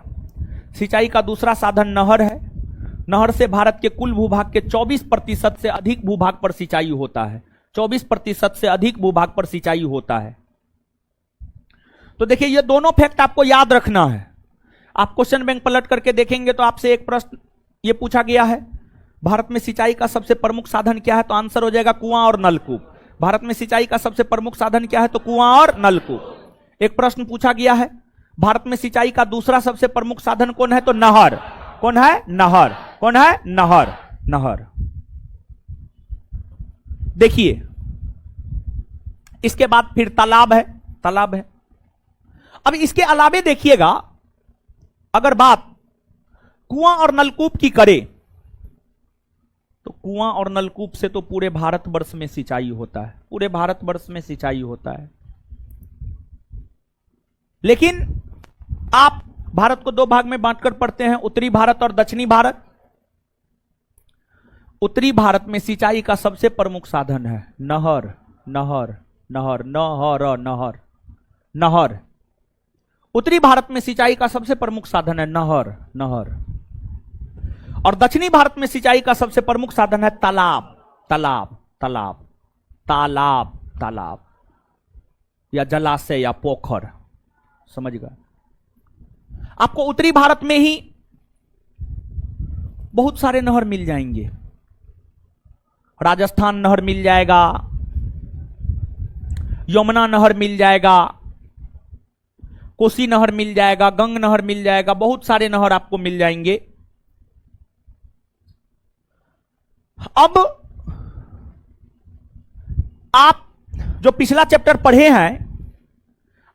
सिंचाई का दूसरा साधन नहर है। नहर से भारत के कुल भूभाग के 24% से अधिक भूभाग पर सिंचाई होता है। 24% से अधिक भूभाग पर सिंचाई होता है। तो देखिए ये दोनों फैक्ट आपको याद रखना है। आप क्वेश्चन बैंक पलट करके देखेंगे तो आपसे एक प्रश्न ये पूछा गया है, भारत में सिंचाई का सबसे प्रमुख साधन क्या है? तो आंसर हो जाएगा कुआं और नलकूप। भारत में सिंचाई का सबसे प्रमुख साधन क्या है? तो कुआं और नलकूप। एक प्रश्न पूछा गया है, भारत में सिंचाई का दूसरा सबसे प्रमुख साधन कौन है? तो नहर। कौन है? नहर। कौन है? नहर। नहर। देखिए इसके बाद फिर तालाब है, तालाब है। अब इसके अलावे देखिएगा, अगर बात कुआं और नलकूप की करें तो कुआं और नलकूप से तो पूरे भारतवर्ष में सिंचाई होता है, पूरे भारतवर्ष में सिंचाई होता है। लेकिन आप भारत को दो भाग में बांटकर पढ़ते हैं, उत्तरी भारत और दक्षिणी भारत। उत्तरी भारत में सिंचाई का सबसे प्रमुख साधन है नहर, नहर, नहर, नहर, नहर, नहर। उत्तरी भारत में सिंचाई का सबसे प्रमुख साधन है नहर, नहर। और दक्षिणी भारत में सिंचाई का सबसे प्रमुख साधन है तालाब, तालाब, तालाब, तालाब, तालाब या जलाशय या पोखर। समझ गए? आपको उत्तरी भारत में ही बहुत सारे नहर मिल जाएंगे। राजस्थान नहर मिल जाएगा, यमुना नहर मिल जाएगा, कोसी नहर मिल जाएगा, गंग नहर मिल जाएगा, बहुत सारे नहर आपको मिल जाएंगे। अब आप जो पिछला चैप्टर पढ़े हैं,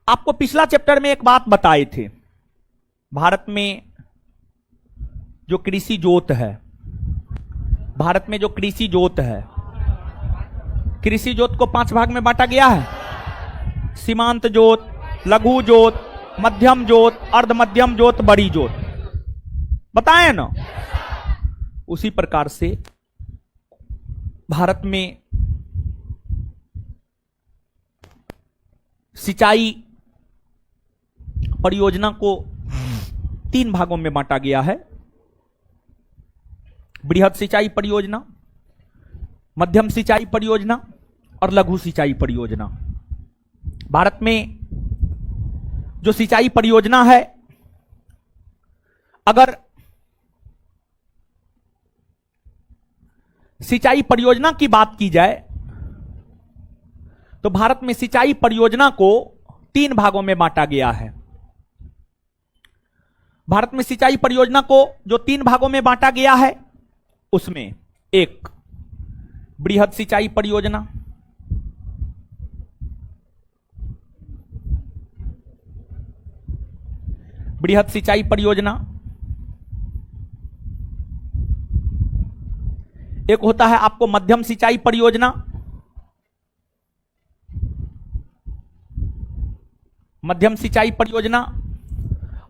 आपको पिछला चैप्टर में एक बात बताए थे, भारत में जो कृषि जोत है, भारत में जो कृषि जोत है, कृषि जोत को 5 भाग में बांटा गया है। सीमांत जोत, लघु जोत, मध्यम जोत, अर्ध मध्यम जोत, बड़ी जोत, बताए ना। उसी प्रकार से भारत में सिंचाई परियोजना को 3 भागों में बांटा गया है। बृहद सिंचाई परियोजना, मध्यम सिंचाई परियोजना और लघु सिंचाई परियोजना। भारत में जो सिंचाई परियोजना है, अगर सिंचाई परियोजना की बात की जाए तो भारत में सिंचाई परियोजना को 3 भागों में बांटा गया है। भारत में सिंचाई परियोजना को जो 3 भागों में बांटा गया है, उसमें एक बृहद सिंचाई परियोजना, बृहद सिंचाई परियोजना, एक होता है आपको मध्यम सिंचाई परियोजना, मध्यम सिंचाई परियोजना,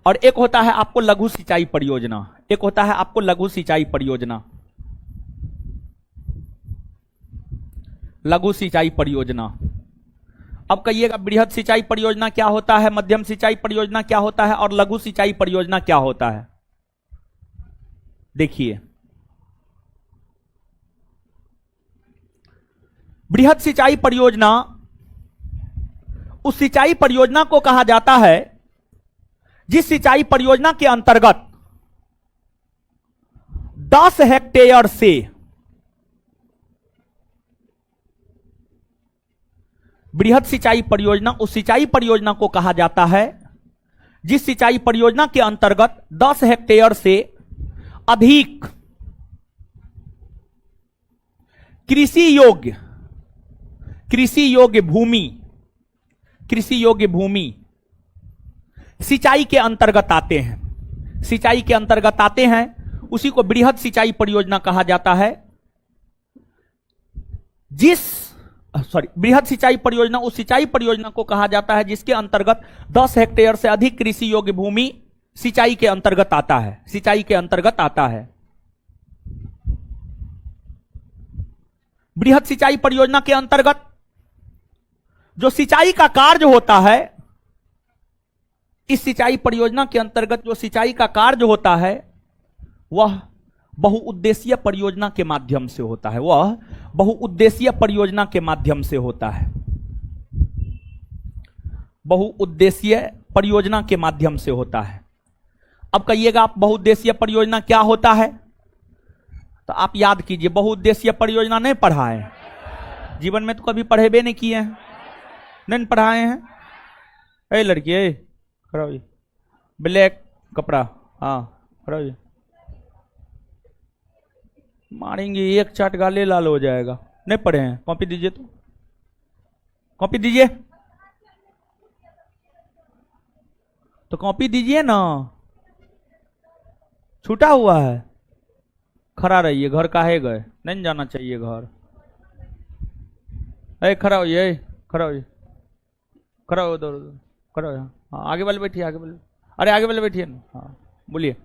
और एक होता है आपको लघु सिंचाई परियोजना, एक होता है आपको लघु सिंचाई परियोजना, लघु सिंचाई परियोजना। अब कहिएगा बृहद सिंचाई परियोजना क्या होता है, मध्यम सिंचाई परियोजना क्या होता है और लघु सिंचाई परियोजना क्या होता है। देखिए, बृहद सिंचाई परियोजना उस सिंचाई परियोजना को कहा जाता है जिस सिंचाई परियोजना के अंतर्गत 10 हेक्टेयर से बृहद सिंचाई परियोजना उस सिंचाई परियोजना को कहा जाता है जिस सिंचाई परियोजना के अंतर्गत 10 हेक्टेयर से अधिक कृषि योग्य भूमि सिंचाई के अंतर्गत आते हैं, सिंचाई के अंतर्गत आते हैं, उसी को बृहद सिंचाई परियोजना कहा जाता है। बृहद सिंचाई परियोजना उस सिंचाई परियोजना को कहा जाता है जिसके अंतर्गत 10 हेक्टेयर से अधिक कृषि योग्य भूमि सिंचाई के अंतर्गत आता है, सिंचाई के अंतर्गत आता है। बृहद सिंचाई परियोजना के अंतर्गत जो सिंचाई का कार्य होता है, इस सिंचाई परियोजना के अंतर्गत जो सिंचाई का कार्य होता है वह बहुउद्देशीय परियोजना के माध्यम से होता है, वह बहुउद्देशीय परियोजना के माध्यम से होता है, बहुउद्देशीय परियोजना के माध्यम से होता है। अब कहिएगा आप बहुउद्देशीय परियोजना क्या होता है, तो आप याद कीजिए, बहुउद्देशीय परियोजना नहीं पढ़ा है जीवन में, तो कभी पढ़े भी नहीं किए हैं, नहीं पढ़ाए हैं। ए लड़की, ए खड़ा हो, ब्लैक कपड़ा, हाँ खड़ा हो, मारेंगे एक चाट गाले लाल हो जाएगा। नहीं पढ़े हैं? कॉपी दीजिए, तो कॉपी दीजिए, तो कॉपी दीजिए ना, छूटा हुआ है। खड़ा रहिए, घर काहे गए? नहीं जाना चाहिए घर। अरे खड़ा होइए, खड़ा होइए, खड़ा हो, उधर उधर खड़ा हो। हाँ आगे वाले बैठिए, आगे वाले, अरे आगे वाले बैठिए ना। हाँ बोलिए।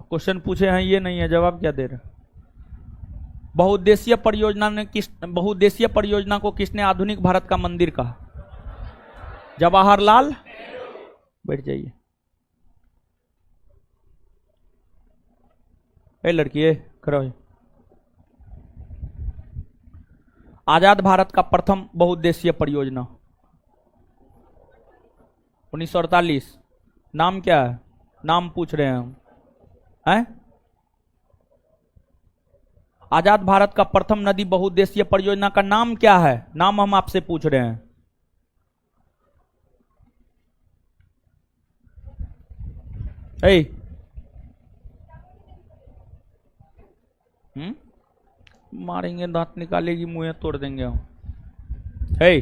क्वेश्चन पूछे हैं ये नहीं है, जवाब क्या दे रहे? बहुउद्देशीय परियोजना को किसने आधुनिक भारत का मंदिर कहा? जवाहरलाल। बैठ जाइए। ए लड़की, खड़ा हो। आजाद भारत का प्रथम बहुउद्देशीय परियोजना 1948, नाम क्या है? नाम पूछ रहे हैं हम, हैं? आजाद भारत का प्रथम नदी बहुउद्देशीय परियोजना का नाम क्या है? नाम हम आपसे पूछ रहे हैं। ए मारेंगे, दांत निकालेगी, मुंह तोड़ देंगे हम। हे,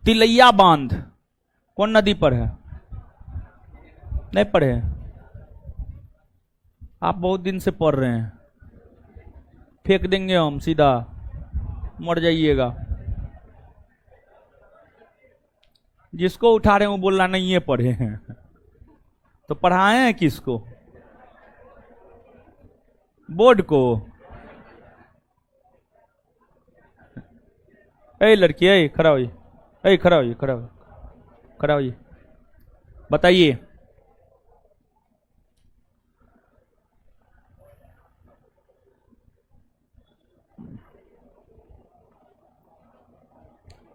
तिलैया बांध कौन नदी पर है? नहीं पढ़े हैं? आप बहुत दिन से पढ़ रहे हैं। फेंक देंगे हम सीधा, मर जाइएगा। जिसको उठा रहे हैं वो बोलना नहीं है पढ़े हैं, तो पढ़ाए हैं किसको? बोर्ड को। ए लड़की, ए खड़ा होइए, ए खड़ा होइए, खड़ा होइए, खड़ा होइए, बताइए।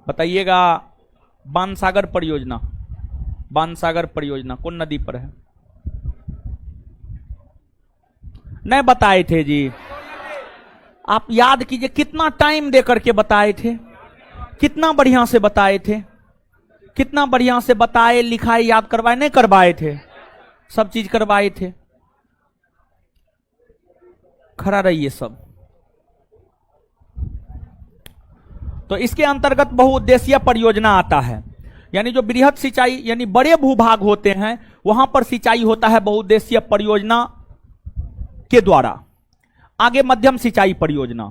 बताइएगा, बाणसागर परियोजना, बाणसागर परियोजना कौन नदी पर है? नहीं बताए थे जी। आप याद कीजिए, कितना टाइम दे करके बताए थे, कितना बढ़िया से बताए थे, कितना बढ़िया से बताए, लिखाए, याद करवाए, नहीं करवाए थे? सब चीज करवाए थे। खड़ा रहिए सब। तो इसके अंतर्गत बहुउद्देशीय परियोजना आता है, यानी जो बृहद सिंचाई यानी बड़े भूभाग होते हैं वहां पर सिंचाई होता है बहुउद्देशीय परियोजना के द्वारा। आगे मध्यम सिंचाई परियोजना,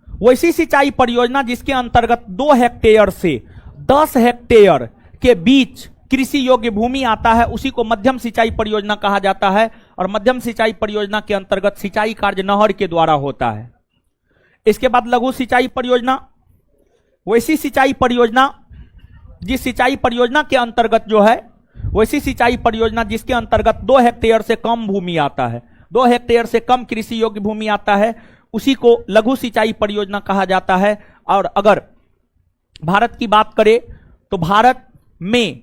वैसी सिंचाई परियोजना जिसके अंतर्गत 2 हेक्टेयर से 10 हेक्टेयर के बीच कृषि योग्य भूमि आता है, उसी को मध्यम सिंचाई परियोजना कहा जाता है। और मध्यम सिंचाई परियोजना के अंतर्गत सिंचाई कार्य नहर के द्वारा होता है। इसके बाद लघु सिंचाई परियोजना, वैसी सिंचाई परियोजना जिस सिंचाई परियोजना के अंतर्गत जो है, वैसी सिंचाई परियोजना जिसके अंतर्गत 2 हेक्टेयर से कम भूमि आता है, 2 हेक्टेयर से कम कृषि योग्य भूमि आता है, उसी को लघु सिंचाई परियोजना कहा जाता है। और अगर भारत की बात करें तो भारत में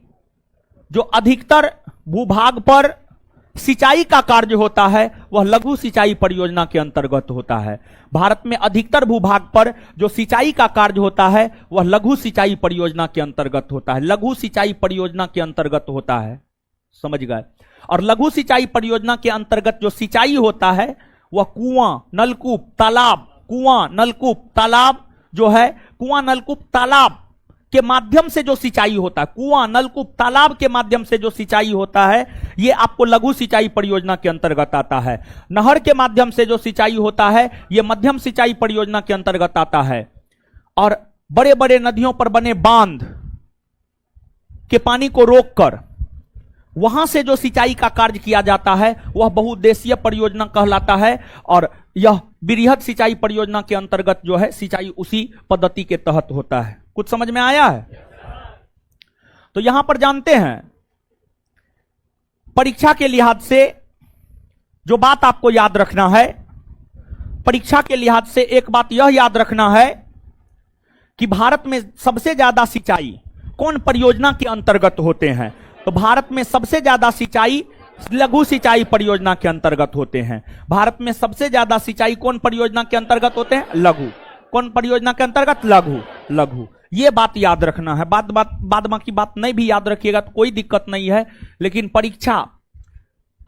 जो अधिकतर भूभाग पर सिंचाई का कार्य होता है वह लघु सिंचाई परियोजना के अंतर्गत होता है। भारत में अधिकतर भूभाग पर जो सिंचाई का कार्य होता है वह लघु सिंचाई परियोजना के अंतर्गत होता है, लघु सिंचाई परियोजना के अंतर्गत होता है, समझ गए? और लघु सिंचाई परियोजना के अंतर्गत जो सिंचाई होता है वह कुआं, नलकूप, तालाब, कुआं, नलकूप, तालाब जो है, कुआं, नलकूप, तालाब के माध्यम से जो सिंचाई होता है, कुआं, नलकूप, तालाब के माध्यम से जो सिंचाई होता है, ये आपको लघु सिंचाई परियोजना के अंतर्गत आता है। नहर के माध्यम से जो सिंचाई होता है ये मध्यम सिंचाई परियोजना के अंतर्गत आता है। और बड़े बड़े नदियों पर बने बांध के पानी को रोककर वहां से जो सिंचाई का कार्य किया जाता है वह बहुउद्देशीय परियोजना कहलाता है। और यह बृहद सिंचाई परियोजना के अंतर्गत जो है सिंचाई उसी पद्धति के तहत होता है। कुछ समझ में आया है? तो यहां पर जानते हैं, परीक्षा के लिहाज से जो बात आपको याद रखना है, परीक्षा के लिहाज से एक बात यह याद रखना है कि भारत में सबसे ज्यादा सिंचाई कौन परियोजना के अंतर्गत होते हैं? तो भारत में सबसे ज्यादा सिंचाई लघु सिंचाई परियोजना के अंतर्गत होते हैं। भारत में सबसे ज्यादा सिंचाई कौन परियोजना के अंतर्गत होते हैं? लघु। कौन परियोजना के अंतर्गत? लघु। लघु, ये बात याद रखना है। बाद बाकी बात नहीं भी याद रखिएगा तो कोई दिक्कत नहीं है, लेकिन परीक्षा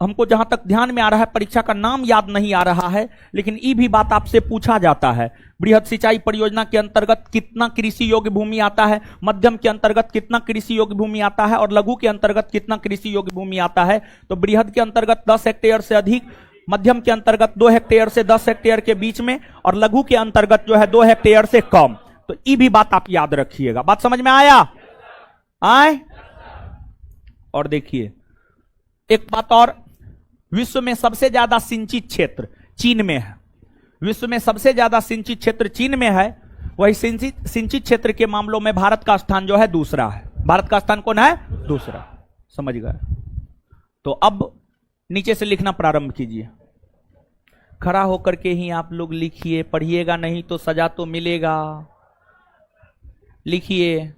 हमको जहां तक ध्यान में आ रहा है, परीक्षा का नाम याद नहीं आ रहा है, लेकिन ये भी बात आपसे पूछा जाता है। बृहद सिंचाई परियोजना के अंतर्गत कितना कृषि योग्य भूमि आता है, मध्यम के अंतर्गत कितना कृषि योग्य भूमि आता है, और लघु के अंतर्गत कितना कृषि योग्य भूमि आता है। तो बृहद के अंतर्गत 10 हेक्टेयर से अधिक, मध्यम के अंतर्गत 2 हेक्टेयर से 10 हेक्टेयर के बीच में, और लघु के अंतर्गत जो है 2 हेक्टेयर से कम। तो ये भी बात आप याद रखिएगा। बात समझ में आया? आए? और देखिए एक बात और, विश्व में सबसे ज्यादा सिंचित क्षेत्र चीन में है। विश्व में सबसे ज्यादा सिंचित क्षेत्र चीन में है। वही सिंचित क्षेत्र के मामलों में भारत का स्थान जो है दूसरा है। भारत का स्थान कौन है? दूसरा। समझ गए? तो अब नीचे से लिखना प्रारंभ कीजिए। खड़ा होकर के ही आप लोग लिखिए, पढ़िएगा नहीं तो सजा तो मिलेगा। लिखिए,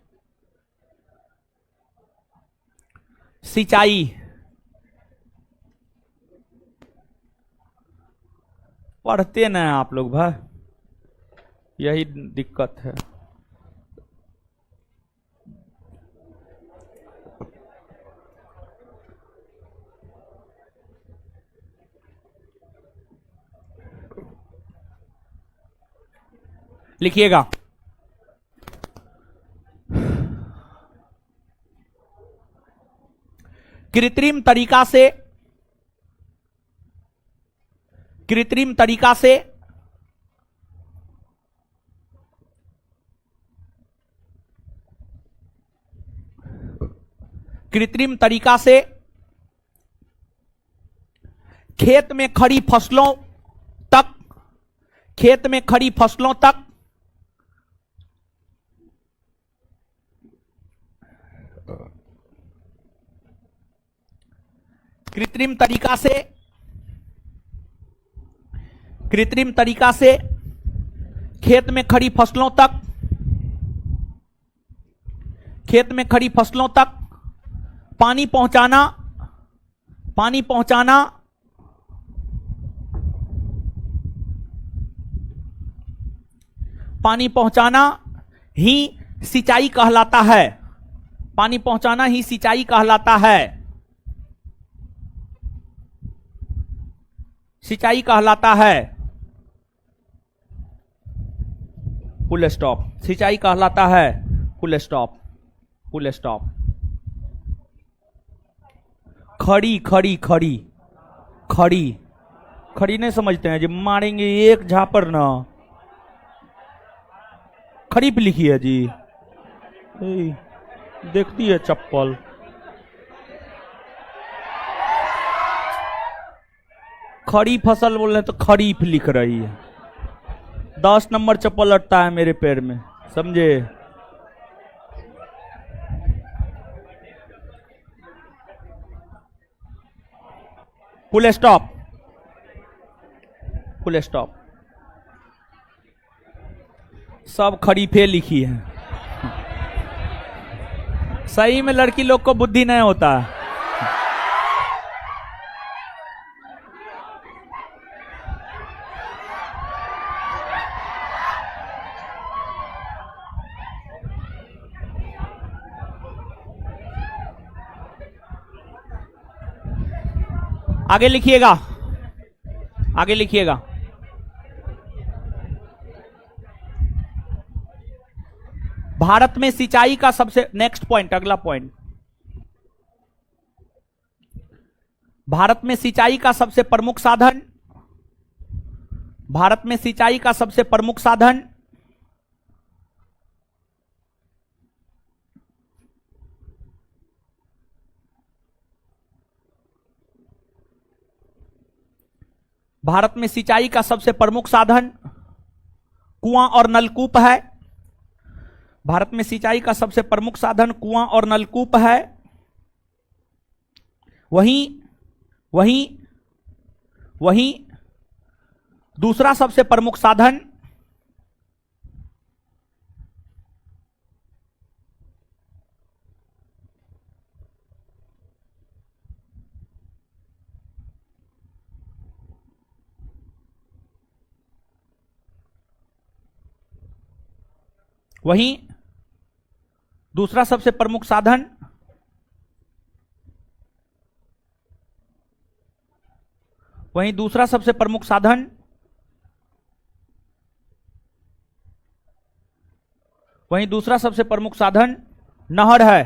सिंचाई। पढ़ते ना आप लोग भाई, यही दिक्कत है। लिखिएगा, कृत्रिम तरीका से कृत्रिम तरीका से कृत्रिम तरीका से खेत में खड़ी फसलों तक कृत्रिम तरीका से खेत में खड़ी फसलों तक पानी पहुंचाना ही सिंचाई कहलाता है। पानी पहुंचाना ही सिंचाई कहलाता है। सिंचाई कहलाता है। Full stop. सिंचाई कहलाता है। Full stop. Full stop. खड़ी खड़ी खड़ी खड़ी खड़ी नहीं समझते हैं? जब मारेंगे एक झापर ना। खरीफ लिखी है जी। देखती है चप्पल। खड़ी फसल बोल रहे तो खरीफ लिख रही है। 10 नंबर चप्पल अटता है मेरे पैर में, समझे? Full stop. Full stop. सब खरीफे लिखी है। सही में लड़की लोग को बुद्धि नहीं होता है। आगे लिखिएगा, आगे लिखिएगा। भारत में सिंचाई का सबसे, नेक्स्ट पॉइंट, अगला पॉइंट, भारत में सिंचाई का सबसे प्रमुख साधन, भारत में सिंचाई का सबसे प्रमुख साधन भारत में सिंचाई का सबसे प्रमुख साधन कुआं और नलकूप है। भारत में सिंचाई का सबसे प्रमुख साधन कुआं और नलकूप है। वहीं वहीं वहीं दूसरा सबसे प्रमुख साधन वहीं दूसरा सबसे प्रमुख साधन वहीं दूसरा सबसे प्रमुख साधन नहर है।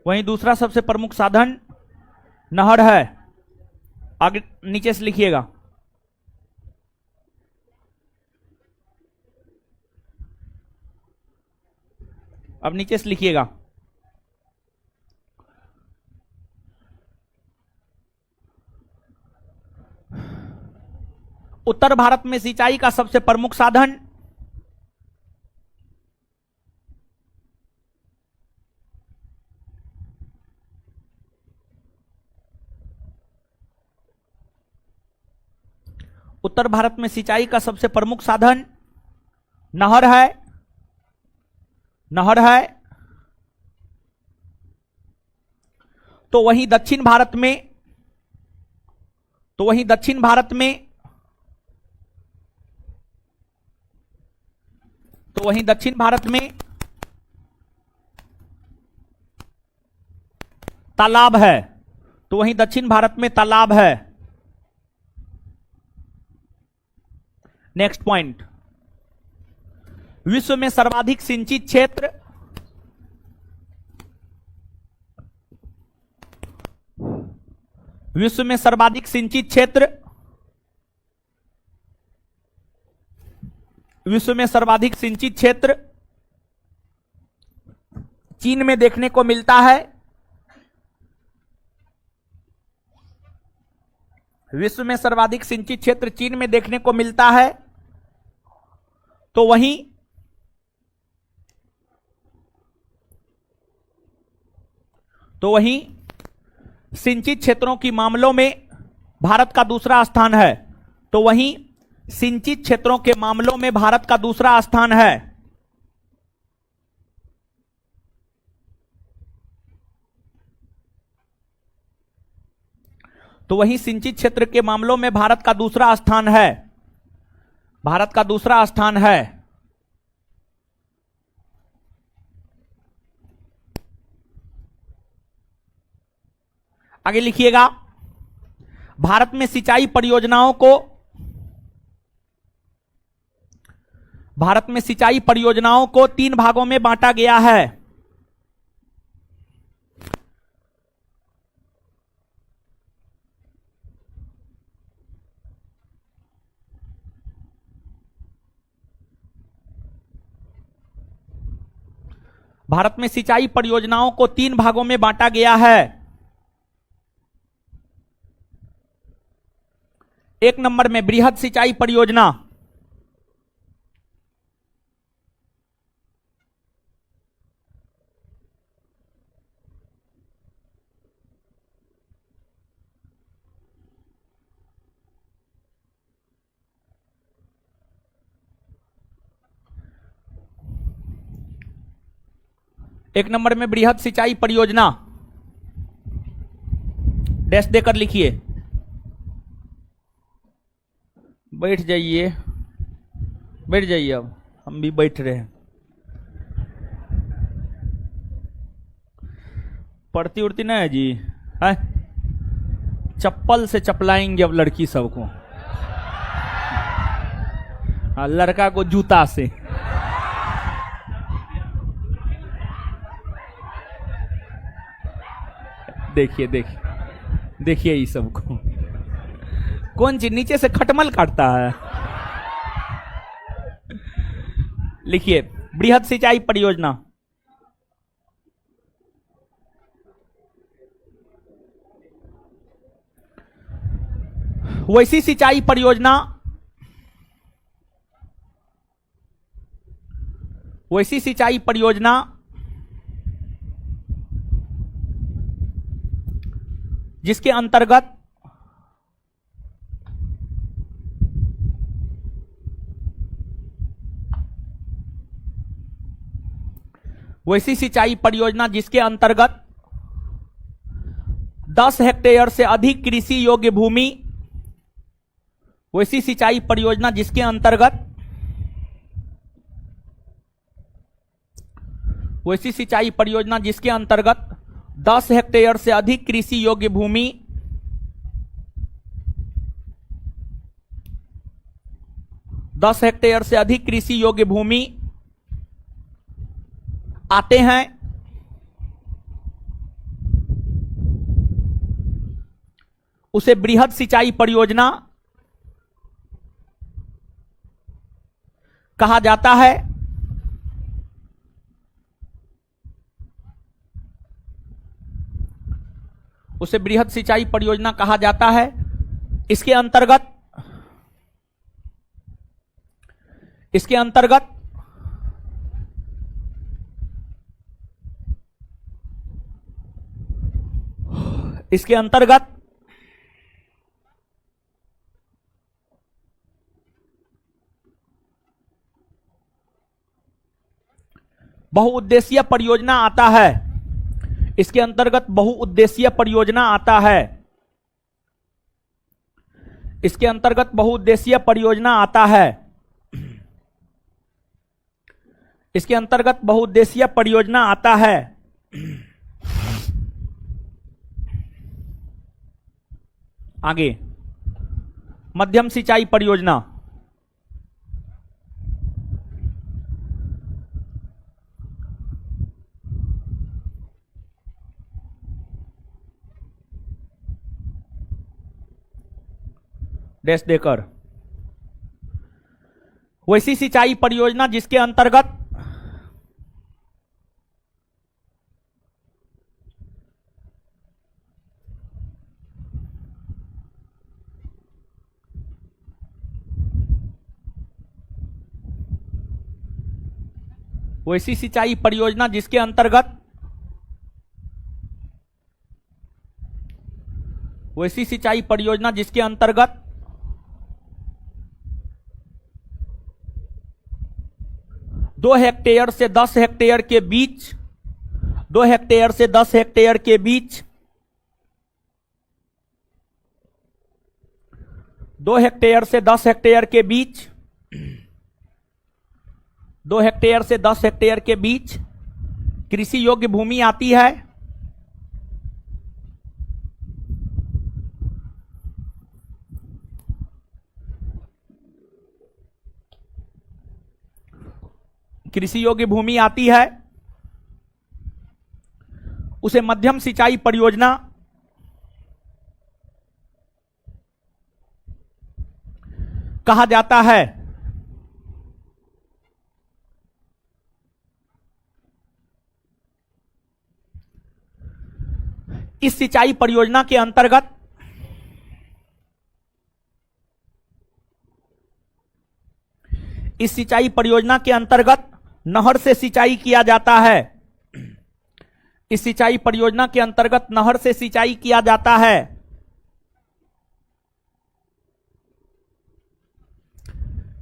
वहीं दूसरा सबसे प्रमुख साधन नहर है। आगे नीचे से लिखिएगा। अब नीचे से लिखिएगा। उत्तर भारत में सिंचाई का सबसे प्रमुख साधन नहर है। तो वहीं दक्षिण भारत में तालाब है। नेक्स्ट पॉइंट, विश्व में सर्वाधिक सिंचित क्षेत्र चीन में देखने को मिलता है। विश्व में सर्वाधिक सिंचित क्षेत्र चीन में देखने को मिलता है। तो वहीं सिंचित क्षेत्रों के मामलों में भारत का दूसरा स्थान है। तो वहीं सिंचित क्षेत्रों के मामलों में भारत का दूसरा स्थान है। तो वहीं सिंचित क्षेत्र के मामलों में भारत का दूसरा स्थान है। आगे लिखिएगा। भारत में सिंचाई परियोजनाओं को 3 भागों में बांटा गया है। भारत में सिंचाई परियोजनाओं को 3 भागों में बांटा गया है। एक नंबर में बृहद सिंचाई परियोजना, डैश देकर लिखिए। बैठ जाइए, अब हम भी बैठ रहे हैं। पढ़ती उड़ती नहीं है जी, है? चप्पल से चपलाएंगे अब लड़की सबको, लड़का को जूता से। देखिए ये सबको कौन चीज नीचे से खटमल काटता है। लिखिए, बृहद सिंचाई परियोजना, वैसी सिंचाई परियोजना जिसके अंतर्गत 10 हेक्टेयर से अधिक कृषि योग्य भूमि वैसी सिंचाई परियोजना जिसके अंतर्गत वैसी सिंचाई परियोजना जिसके अंतर्गत 10 हेक्टेयर से अधिक कृषि योग्य भूमि 10 हेक्टेयर से अधिक कृषि योग्य भूमि आते हैं, उसे बृहद सिंचाई परियोजना कहा जाता है। उसे बृहद सिंचाई परियोजना कहा जाता है। इसके अंतर्गत इसके अंतर्गत इसके अंतर्गत बहुउद्देशीय परियोजना आता है। इसके अंतर्गत बहुउद्देशीय परियोजना आता है। इसके अंतर्गत बहुउद्देशीय परियोजना आता है। इसके अंतर्गत बहुउद्देशीय परियोजना आता है। आगे मध्यम सिंचाई परियोजना। डैश देकर वैसी सिंचाई परियोजना जिसके अंतर्गत वैसी सिंचाई परियोजना जिसके अंतर्गत वैसी सिंचाई परियोजना जिसके अंतर्गत 2 हेक्टेयर से 10 हेक्टेयर के बीच 2 हेक्टेयर से 10 हेक्टेयर के बीच 2 हेक्टेयर से 10 हेक्टेयर के बीच 2 हेक्टेयर से 10 हेक्टेयर के बीच कृषि योग्य भूमि आती है। कृषि योग्य भूमि आती है, उसे मध्यम सिंचाई परियोजना कहा जाता है। इस सिंचाई परियोजना के अंतर्गत इस सिंचाई परियोजना के अंतर्गत नहर से सिंचाई किया जाता है। इस सिंचाई परियोजना के अंतर्गत नहर से सिंचाई किया जाता है।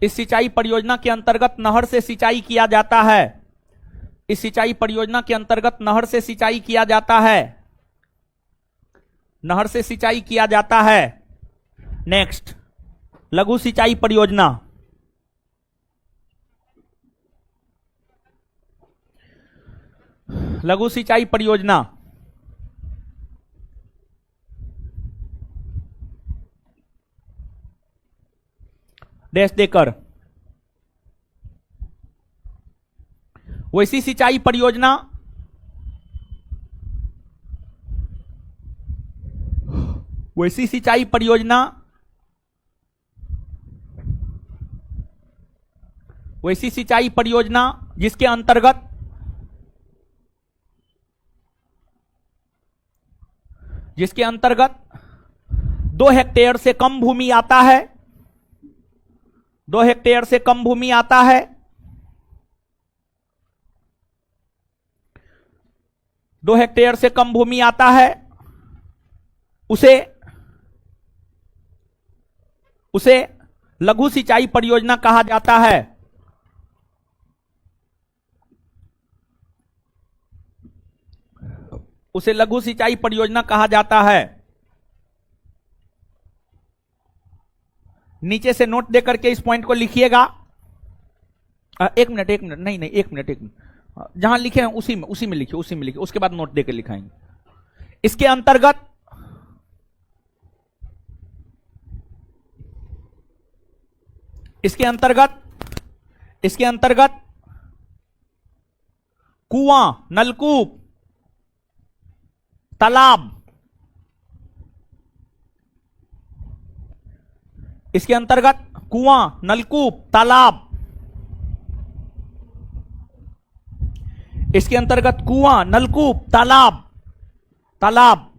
इस सिंचाई परियोजना के अंतर्गत नहर से सिंचाई किया जाता है। इस सिंचाई परियोजना के अंतर्गत नहर से सिंचाई किया जाता है। नहर से सिंचाई किया जाता है। नेक्स्ट लघु सिंचाई परियोजना। लघु सिंचाई परियोजना डैश देकर वैसी सिंचाई परियोजना वैसी सिंचाई परियोजना वैसी सिंचाई परियोजना जिसके अंतर्गत जिसके अंतर्गत 2 हेक्टेयर से कम भूमि आता है। 2 हेक्टेयर से कम भूमि आता है। 2 हेक्टेयर से कम भूमि आता है, उसे लघु सिंचाई परियोजना कहा जाता है। उसे लघु सिंचाई परियोजना कहा जाता है। नीचे से नोट देकर के इस पॉइंट को लिखिएगा। एक मिनट नहीं एक मिनट जहां लिखे हैं उसी में लिखिए, उसके बाद नोट देकर लिखाएंगे। इसके अंतर्गत कुआं, नलकूप, तालाब, इसके अंतर्गत कुआं, नलकूप, तालाब, इसके अंतर्गत कुआं, नलकूप, तालाब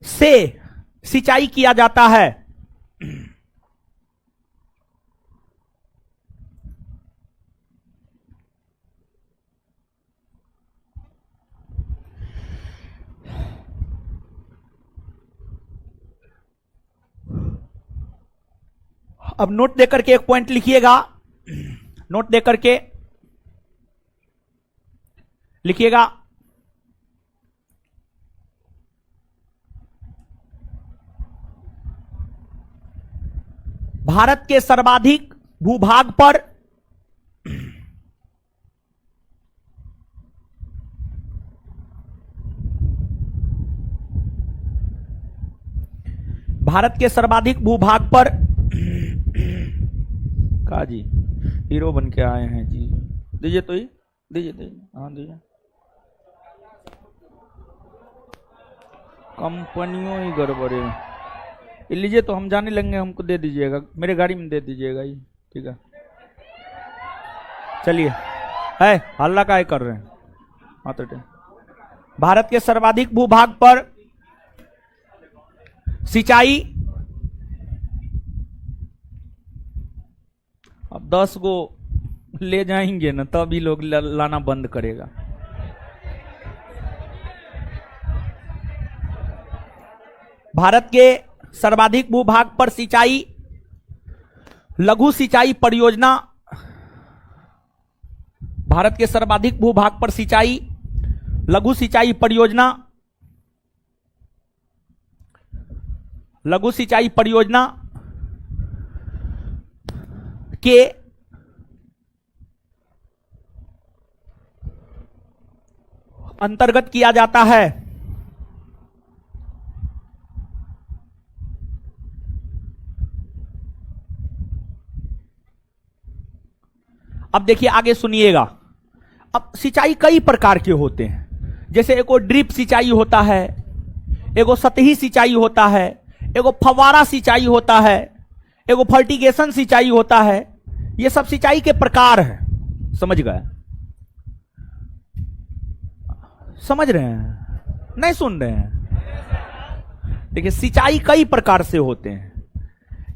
से सिंचाई किया जाता है। अब नोट देकर के एक पॉइंट लिखिएगा, नोट देकर के लिखिएगा। भारत के सर्वाधिक भूभाग पर का जी हीरो बन के आए हैं जी। दीजिए तो ही दीजिए हाँ दीजिए। कंपनियों ही गड़बड़ है। लीजिए तो हम जाने लगेंगे, हमको दे दीजिएगा, मेरे गाड़ी में दे दीजिएगा ये, ठीक है। चलिए है हल्ला काय कर रहे हैं। हाँ तो भारत के सर्वाधिक भूभाग पर सिंचाई, अब 10 को ले जाएंगे ना तभी लोग लाना बंद करेगा। भारत के सर्वाधिक भूभाग पर सिंचाई, लघु सिंचाई परियोजना, भारत के सर्वाधिक भूभाग पर सिंचाई, लघु सिंचाई परियोजना, लघु सिंचाई परियोजना के अंतर्गत किया जाता है। अब देखिए आगे सुनिएगा। अब सिंचाई कई प्रकार के होते हैं, जैसे एगो ड्रिप सिंचाई होता है, एगो सतही सिंचाई होता है, एगो फव्वारा सिंचाई होता है, एगो फर्टिगेशन सिंचाई होता है। ये सब सिंचाई के प्रकार हैं, समझ गए? समझ रहे हैं नहीं सुन रहे हैं? देखिए सिंचाई कई प्रकार से होते हैं।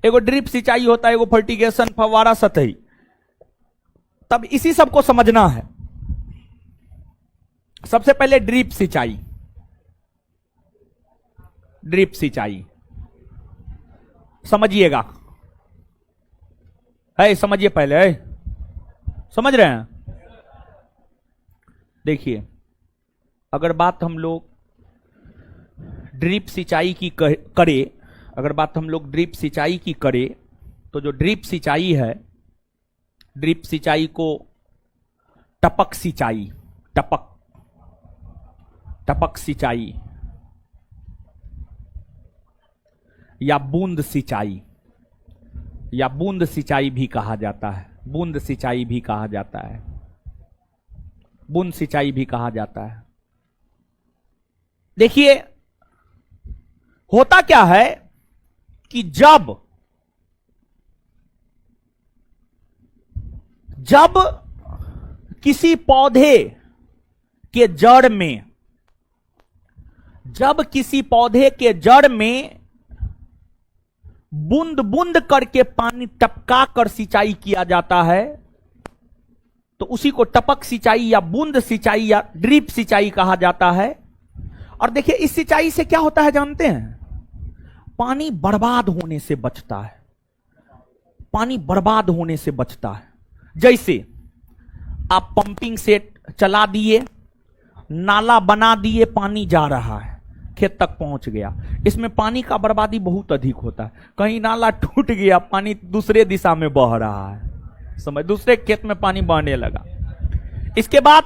एगो ड्रिप सिंचाई होता है, एगो फर्टिगेशन, फव्वारा, सतही। तब इसी सब को समझना है। सबसे पहले ड्रिप सिंचाई। ड्रिप सिंचाई समझिएगा, है समझिए पहले, है समझ रहे हैं? देखिए अगर बात हम लोग ड्रिप सिंचाई की करें, अगर बात हम लोग ड्रिप सिंचाई की करें, तो जो ड्रिप सिंचाई है, ड्रिप सिंचाई को टपक सिंचाई, टपक सिंचाई या बूंद सिंचाई, या बूंद सिंचाई भी कहा जाता है। बूंद सिंचाई भी कहा जाता है, बूंद सिंचाई भी कहा जाता है। देखिए होता क्या है कि जब किसी पौधे के जड़ में, जब किसी पौधे के जड़ में बूंद बूंद करके पानी टपका कर सिंचाई किया जाता है, तो उसी को टपक सिंचाई या बूंद सिंचाई या ड्रिप सिंचाई कहा जाता है। और देखिए इस सिंचाई से क्या होता है जानते हैं? पानी बर्बाद होने से बचता है, पानी बर्बाद होने से बचता है। जैसे आप पंपिंग सेट चला दिए नाला बना दिए, पानी जा रहा है, खेत तक पहुंच गया। इसमें पानी का बर्बादी बहुत अधिक होता है। कहीं नाला टूट गया, पानी दूसरे दिशा में बह रहा है, समझ, दूसरे खेत में पानी बहने लगा। इसके बाद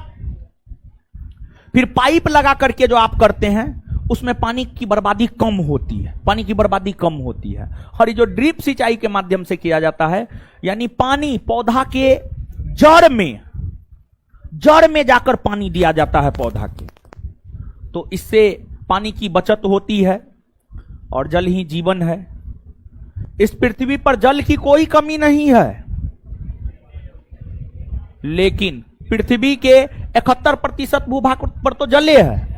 फिर पाइप लगा करके जो आप करते हैं, उसमें पानी की बर्बादी कम होती है, पानी की बर्बादी कम होती है। और ये जो ड्रिप सिंचाई के माध्यम से किया जाता है, यानी पानी पौधा के जड़ में जाकर पानी दिया जाता है पौधा के, तो इससे पानी की बचत होती है। और जल ही जीवन है। इस पृथ्वी पर जल की कोई कमी नहीं है, लेकिन पृथ्वी के 71% भूभाग पर तो जले है,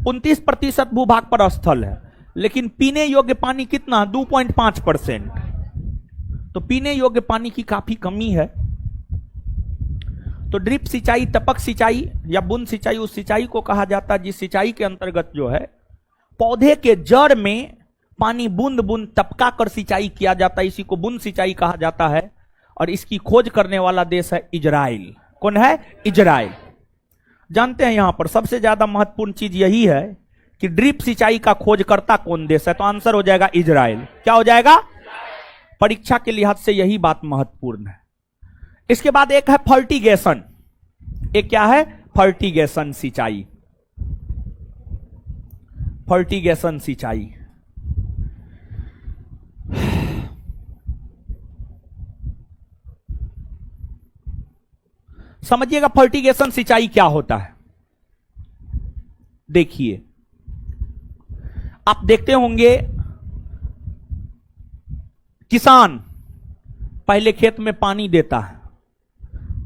29% भूभाग पर स्थल है, लेकिन पीने योग्य पानी कितना, 2.5%। तो पीने योग्य पानी की काफी कमी है। तो ड्रिप सिंचाई, टपक सिंचाई या बूंद सिंचाई उस सिंचाई को कहा जाता है जिस सिंचाई के अंतर्गत जो है पौधे के जड़ में पानी बूंद बूंद टपका कर सिंचाई किया जाता है। इसी को बूंद सिंचाई कहा जाता है। और इसकी खोज करने वाला देश है इजराइल। कौन है? इजराइल। जानते हैं यहां पर सबसे ज्यादा महत्वपूर्ण चीज यही है कि ड्रिप सिंचाई का खोजकर्ता कौन देश है, तो आंसर हो जाएगा इजराइल। क्या हो जाएगा? परीक्षा के लिहाज से यही बात महत्वपूर्ण है। इसके बाद एक है फर्टिगेशन। एक क्या है? फर्टिगेशन सिंचाई। फर्टिगेशन सिंचाई समझिएगा, फर्टिगेशन सिंचाई क्या होता है। देखिए, आप देखते होंगे किसान पहले खेत में पानी देता है,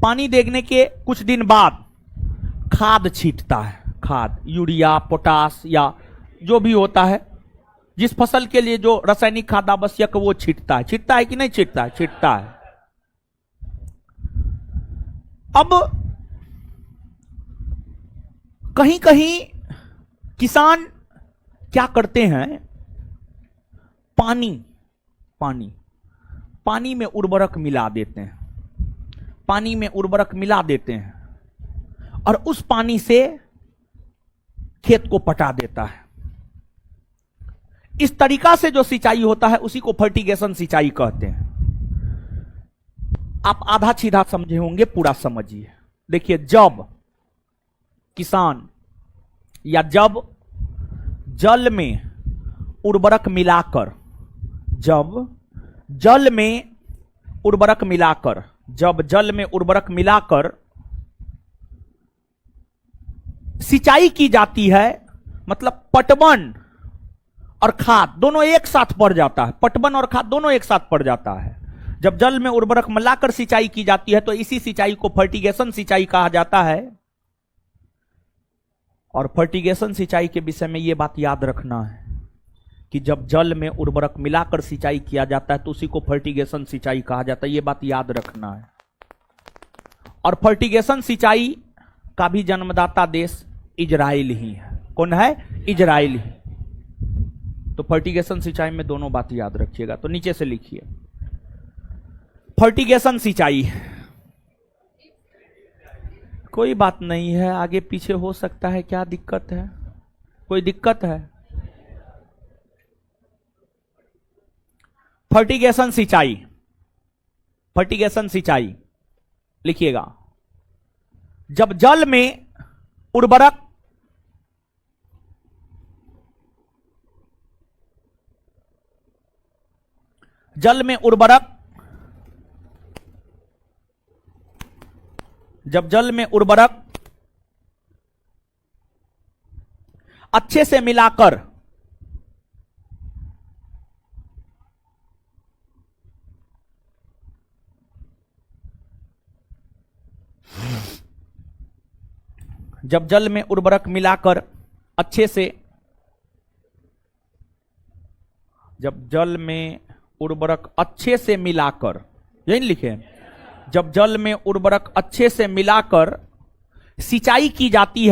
पानी देने के कुछ दिन बाद खाद छींटता है, खाद, यूरिया, पोटास या जो भी होता है, जिस फसल के लिए जो रासायनिक खाद आवश्यक वो छींटता है। छींटता है कि नहीं छींटता है? छींटता है। अब कहीं कहीं किसान क्या करते हैं, पानी में उर्वरक मिला देते हैं, पानी में उर्वरक मिला देते हैं और उस पानी से खेत को पटा देता है। इस तरीका से जो सिंचाई होता है उसी को फर्टिगेशन सिंचाई कहते हैं। आप आधा सीधा समझे होंगे, पूरा समझिए। देखिए, जब किसान या जब जल में उर्वरक मिलाकर, जब जल में उर्वरक मिलाकर सिंचाई की जाती है, मतलब पटवन और खाद दोनों एक साथ पड़ जाता है, पटवन और खाद दोनों एक साथ पड़ जाता है। जब जल में उर्वरक मिलाकर सिंचाई की जाती है तो इसी सिंचाई को फर्टिगेशन सिंचाई कहा जाता है। और फर्टिगेशन सिंचाई के विषय में यह बात याद रखना है कि जब जल में उर्वरक मिलाकर सिंचाई किया जाता है तो उसी को फर्टिगेशन सिंचाई कहा जाता है। यह बात याद रखना है। और फर्टिगेशन सिंचाई का भी जन्मदाता देश इजराइल ही है। कौन है? इजराइल ही। तो फर्टिगेशन सिंचाई में दोनों बात याद रखिएगा। तो नीचे से लिखिए, फर्टिगेशन सिंचाई। कोई बात नहीं है, आगे पीछे हो सकता है, क्या दिक्कत है? कोई दिक्कत है? फर्टिगेशन सिंचाई, फर्टिगेशन सिंचाई लिखिएगा, जब जल में उर्वरक जब जल में उर्वरक अच्छे से मिलाकर अच्छे से, जब जल में उर्वरक अच्छे से मिलाकर, यही लिखे, जब जल में उर्वरक अच्छे से मिलाकर सिंचाई की जाती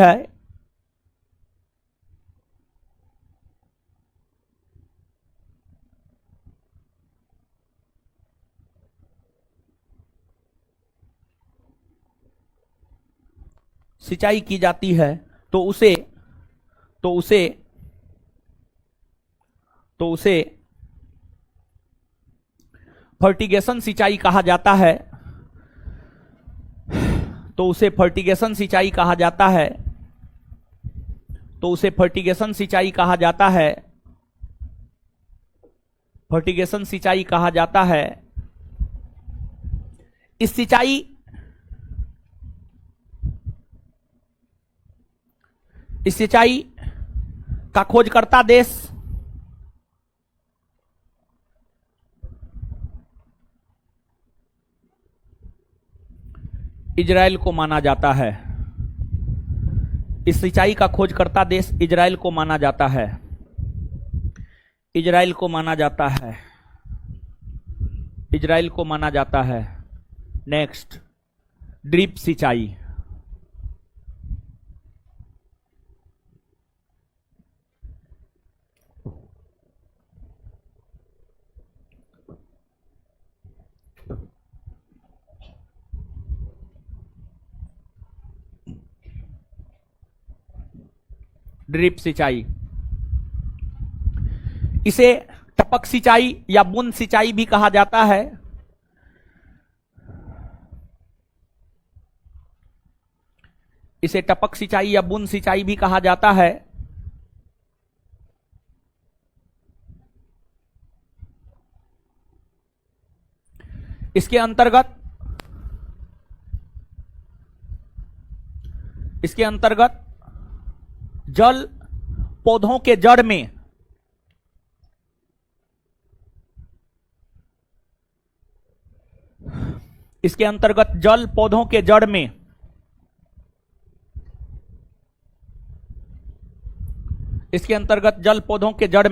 है तो उसे तो उसे तो उसे फर्टिगेशन सिंचाई कहा जाता है। तो उसे फर्टिगेशन सिंचाई कहा जाता है। तो उसे फर्टिगेशन सिंचाई कहा जाता है। फर्टिगेशन सिंचाई कहा जाता है। इस सिंचाई का खोजकर्ता देश इजराइल को माना जाता है। इस सिंचाई का खोजकर्ता देश इजराइल को माना जाता है। इजराइल को माना जाता है। इजराइल को माना जाता है। नेक्स्ट, ड्रिप सिंचाई। ड्रिप सिंचाई, इसे टपक सिंचाई या बूंद सिंचाई भी कहा जाता है। इसे टपक सिंचाई या बूंद सिंचाई भी कहा जाता है। इसके अंतर्गत जल पौधों के जड़ में इसके अंतर्गत जल पौधों के जड़ में इसके अंतर्गत जल पौधों के जड़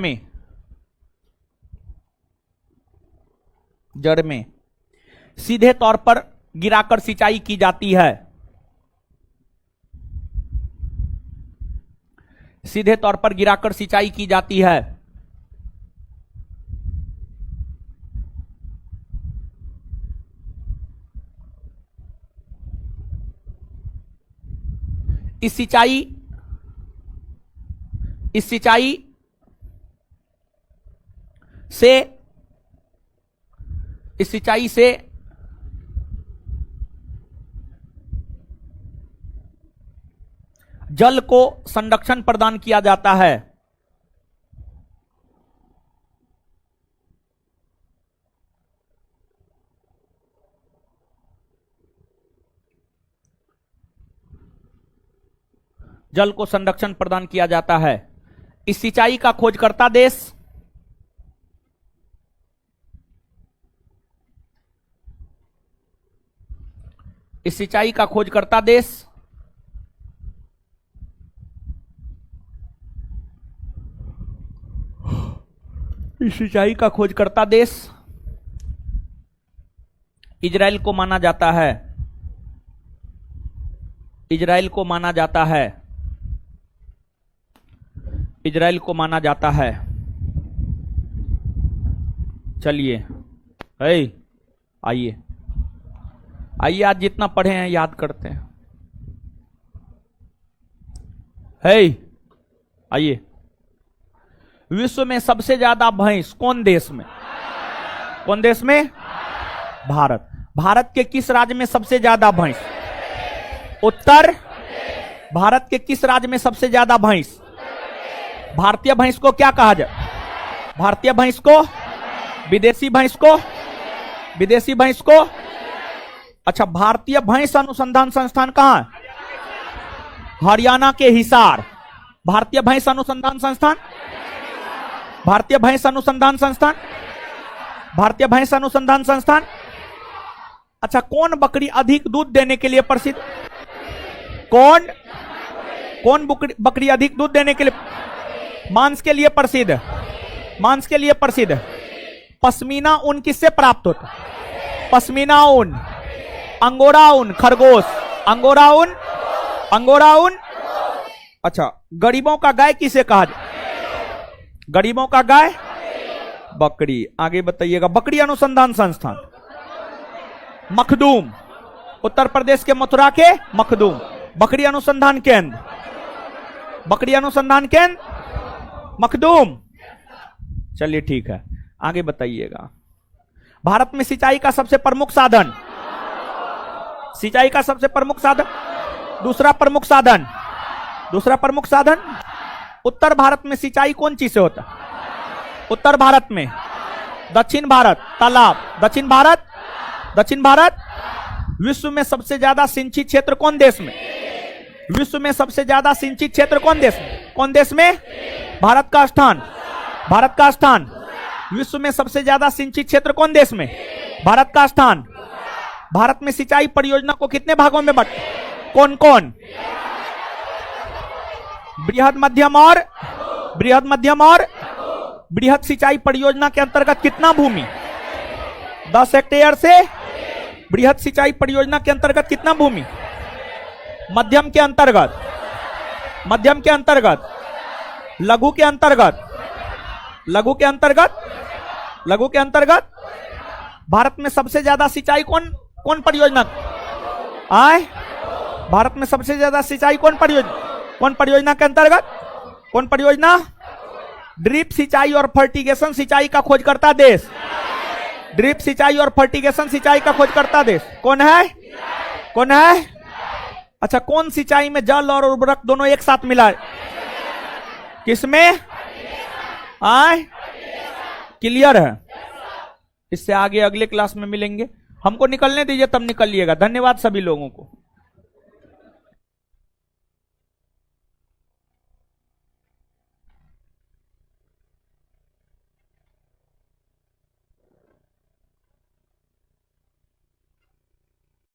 में सीधे तौर पर गिराकर सिंचाई की जाती है। सीधे तौर पर गिराकर सिंचाई की जाती है। इस सिंचाई से जल को संरक्षण प्रदान किया जाता है। जल को संरक्षण प्रदान किया जाता है। इस सिंचाई का खोजकर्ता देश इस सिंचाई का खोजकर्ता देश इस सिंचाई का खोजकर्ता देश इजराइल को माना जाता है। इजराइल को माना जाता है। इजराइल को माना जाता है। चलिए, आइए आज जितना पढ़े हैं याद करते हैं। आइए, विश्व में सबसे ज्यादा भैंस कौन देश में? कौन देश में? भारत। भारत के किस राज्य में सबसे ज्यादा भैंस? उत्तर। भारत के किस राज्य में सबसे ज्यादा भैंस? भारतीय भैंस को क्या कहा जाए? भारतीय भैंस को? विदेशी भैंस को? विदेशी भैंस को? अच्छा, भारतीय भैंस अनुसंधान संस्थान कहां है? हरियाणा के हिसार। भारतीय भैंस अनुसंधान संस्थान, भारतीय भैंस अनुसंधान संस्थान, भारतीय भैंस अनुसंधान संस्थान। अच्छा, कौन बकरी अधिक दूध देने के लिए प्रसिद्ध? कौन बकरी अधिक दूध देने के लिए? मांस के लिए प्रसिद्ध। मांस के लिए प्रसिद्ध। पश्मीना ऊन किससे प्राप्त होता? पश्मीना ऊन, अंगोरा ऊन, खरगोश, अंगोरा ऊन, अंगोरा ऊन। अच्छा, गरीबों का गाय किसे कहा जाए? गरीबों का गाय? बकरी। आगे बताइएगा। बकरी अनुसंधान संस्थान मखदूम, उत्तर प्रदेश के मथुरा के मखदूम। बकरी अनुसंधान केंद्र बकरी अनुसंधान केंद्र मखदूम। चलिए ठीक है, आगे बताइएगा। भारत में सिंचाई का सबसे प्रमुख साधन, सिंचाई का सबसे प्रमुख साधन, दूसरा प्रमुख साधन, दूसरा प्रमुख साधन। उत्तर भारत में सिंचाई कौन चीज से होता है? उत्तर भारत में। दक्षिण भारत तालाब, दक्षिण भारत, दक्षिण भारत। विश्व में सबसे ज्यादा सिंचित क्षेत्र कौन देश में? विश्व में सबसे ज्यादा सिंचित क्षेत्र कौन देश में? कौन देश में? भारत का स्थान, भारत का स्थान। विश्व में सबसे ज्यादा सिंचित क्षेत्र कौन देश में? भारत का स्थान। भारत में सिंचाई परियोजना को कितने भागों में बांट, कौन कौन? बृहद मध्यम और बृहद मध्यम और बृहद सिंचाई परियोजना के अंतर्गत कितना भूमि? 10 हेक्टेयर से। बृहद सिंचाई परियोजना के अंतर्गत कितना भूमि? मध्यम के अंतर्गत, मध्यम के अंतर्गत, लघु के अंतर्गत, लघु के अंतर्गत, लघु के अंतर्गत। भारत में सबसे ज्यादा सिंचाई कौन कौन परियोजना आए? भारत में सबसे ज्यादा सिंचाई कौन परियोजना, कौन परियोजना के अंतर्गत? कौन परियोजना? ड्रिप सिंचाई और फर्टिगेशन सिंचाई का खोज करता देश। ड्रिप सिंचाई और फर्टिगेशन सिंचाई का खोज करता देश कौन है? कौन है? अच्छा, कौन सिंचाई में जल और उर्वरक दोनों एक साथ मिला है? किसमें? आए? क्लियर है? इससे आगे अगले क्लास में मिलेंगे। हमको निकलने दीजिए, तब निकलिएगा। धन्यवाद सभी लोगों को।